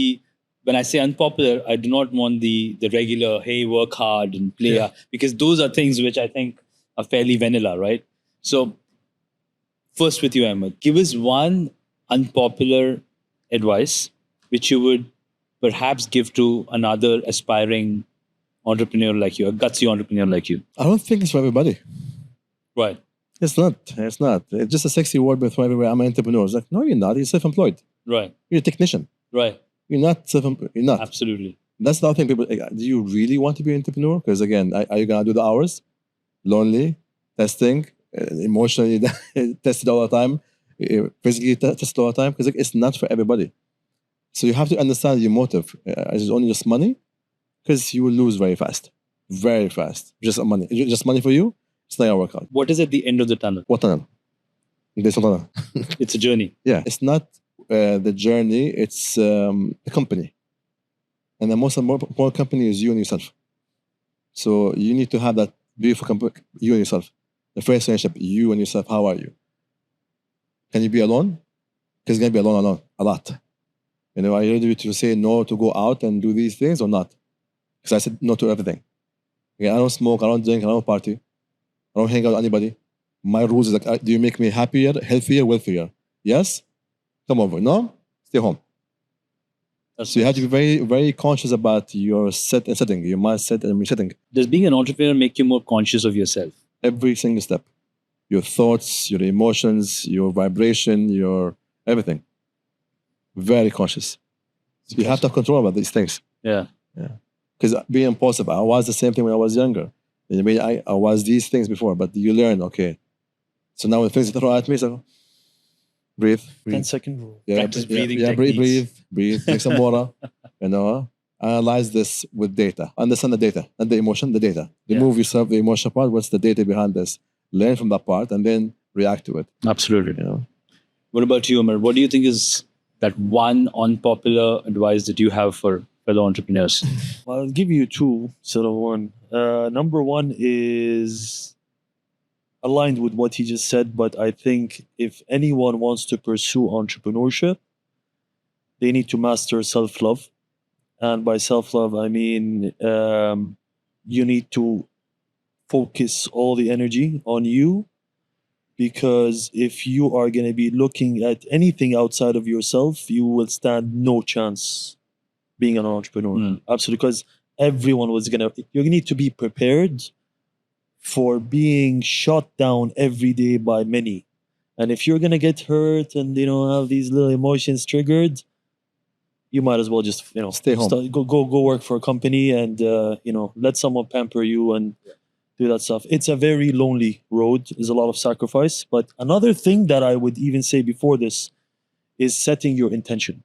when I say unpopular, I do not want the regular, hey, work hard and play hard, because those are things which I think are fairly vanilla, right? So first with you, Ahmed, give us one unpopular advice which you would perhaps give to another aspiring entrepreneur like you, a gutsy entrepreneur like you. I don't think it's for everybody. Right. It's not. It's not. It's just a sexy word for everywhere. I'm an entrepreneur. It's like, no, you're not. You're self-employed. Right. You're a technician. Right. You're not you're not. Absolutely. That's the other thing. People, like, do you really want to be an entrepreneur? Because again, are you gonna do the hours? Lonely, testing, emotionally tested all the time, physically tested all the time? Because it's not for everybody. So you have to understand your motive. Is it only just money? Because you will lose very fast, very fast. Just money for you. It's not gonna work out. What is at the end of the tunnel? What tunnel? There's no tunnel. It's a journey. Yeah, it's not the journey. It's the company. And the most important company is you and yourself. So you need to have that beautiful company, you and yourself. The first relationship, you and yourself, how are you? Can you be alone? Because you're going to be alone a lot. You know, are you ready to say no to go out and do these things or not? Because I said no to everything. Okay, I don't smoke, I don't drink, I don't party. I don't hang out with anybody. My rules is like, do you make me happier, healthier, wealthier? Yes? Come over. No? Stay home. So you have to be very, very conscious about your setting, your mindset and resetting. Does being an entrepreneur make you more conscious of yourself? Every single step. Your thoughts, your emotions, your vibration, your everything. Very conscious. So you have to have control about these things. Yeah. Because being impulsive, I was the same thing when I was younger. I was these things before, but you learn, okay. So now when things throw at me, so breathe. 10-second rule. Yeah, Practice breathing yeah, techniques. breathe, drink some water. You know, analyze this with data. Understand the data, not the emotion, the data. Remove yourself the emotional part. What's the data behind this? Learn from that part and then react to it. Absolutely. You know. What about you, Omar? What do you think is that one unpopular advice that you have for fellow entrepreneurs? I'll give you two instead of one. Number one is aligned with what he just said, but I think if anyone wants to pursue entrepreneurship, they need to master self-love. And by self-love, I mean you need to focus all the energy on you, because if you are going to be looking at anything outside of yourself, you will stand no chance being an entrepreneur. Absolutely, because everyone was going to, you need to be prepared for being shot down every day by many. And if you're going to get hurt and, you know, have these little emotions triggered, you might as well just, you know, Stay home. Go work for a company and, you know, let someone pamper you and do that stuff. It's a very lonely road. There's a lot of sacrifice. But another thing that I would even say before this is setting your intention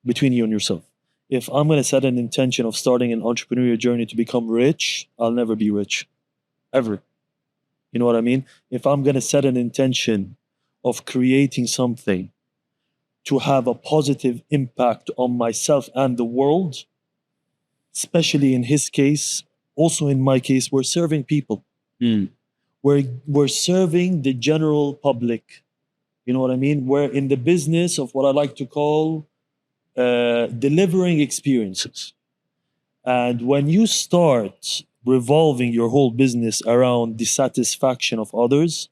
between you and yourself. If I'm going to set an intention of starting an entrepreneurial journey to become rich, I'll never be rich. Ever. You know what I mean? If I'm going to set an intention of creating something to have a positive impact on myself and the world, especially in his case, also in my case, we're serving people. We're serving the general public. You know what I mean? We're in the business of what I like to call delivering experiences. And when you start revolving your whole business around the satisfaction of others,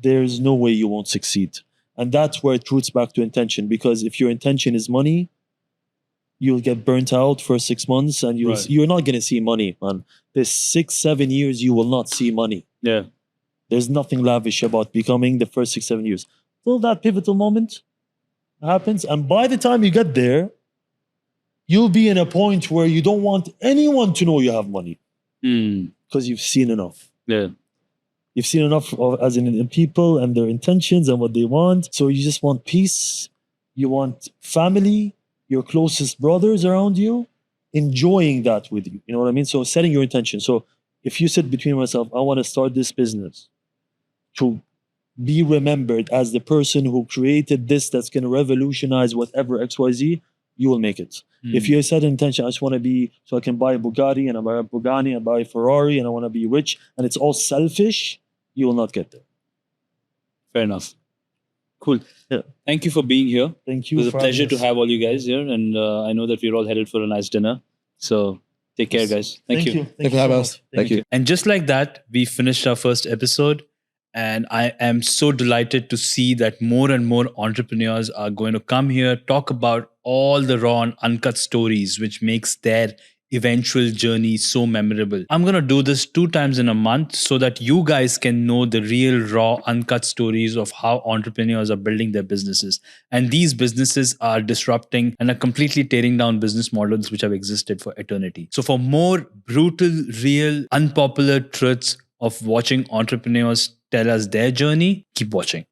there's no way you won't succeed. And that's where it roots back to intention. Because if your intention is money, you'll get burnt out for 6 months and you're not going to see money, man. There's 6-7 years you will not see money. Yeah. There's nothing lavish about becoming the first 6-7 years. Till that pivotal moment happens. And by the time you get there, you'll be in a point where you don't want anyone to know you have money. Because you've seen enough. Yeah. You've seen enough of, as in people and their intentions and what they want. So you just want peace. You want family, your closest brothers around you, enjoying that with you. You know what I mean? So setting your intention. So if you said between myself, I want to start this business to be remembered as the person who created this that's going to revolutionize whatever XYZ, you will make it. If you set an intention, I just want to be, so I can buy a Bugatti and I buy a Bugatti and buy a Ferrari and I want to be rich, and it's all selfish, you will not get there. Fair enough. Cool. Yeah. Thank you for being here. Thank you. It was a for pleasure having to us. have all you guys here. And I know that we're all headed for a nice dinner. So take care, guys. Thank you. Thank you for so having much. us. Thank you. And just like that, we finished our first episode. And I am so delighted to see that more and more entrepreneurs are going to come here, talk about all the raw and uncut stories, which makes their eventual journey so memorable. I'm going to do this 2 times in a month so that you guys can know the real, raw, uncut stories of how entrepreneurs are building their businesses. And these businesses are disrupting and are completely tearing down business models which have existed for eternity. So, for more brutal, real, unpopular truths of watching entrepreneurs tell us their journey, keep watching.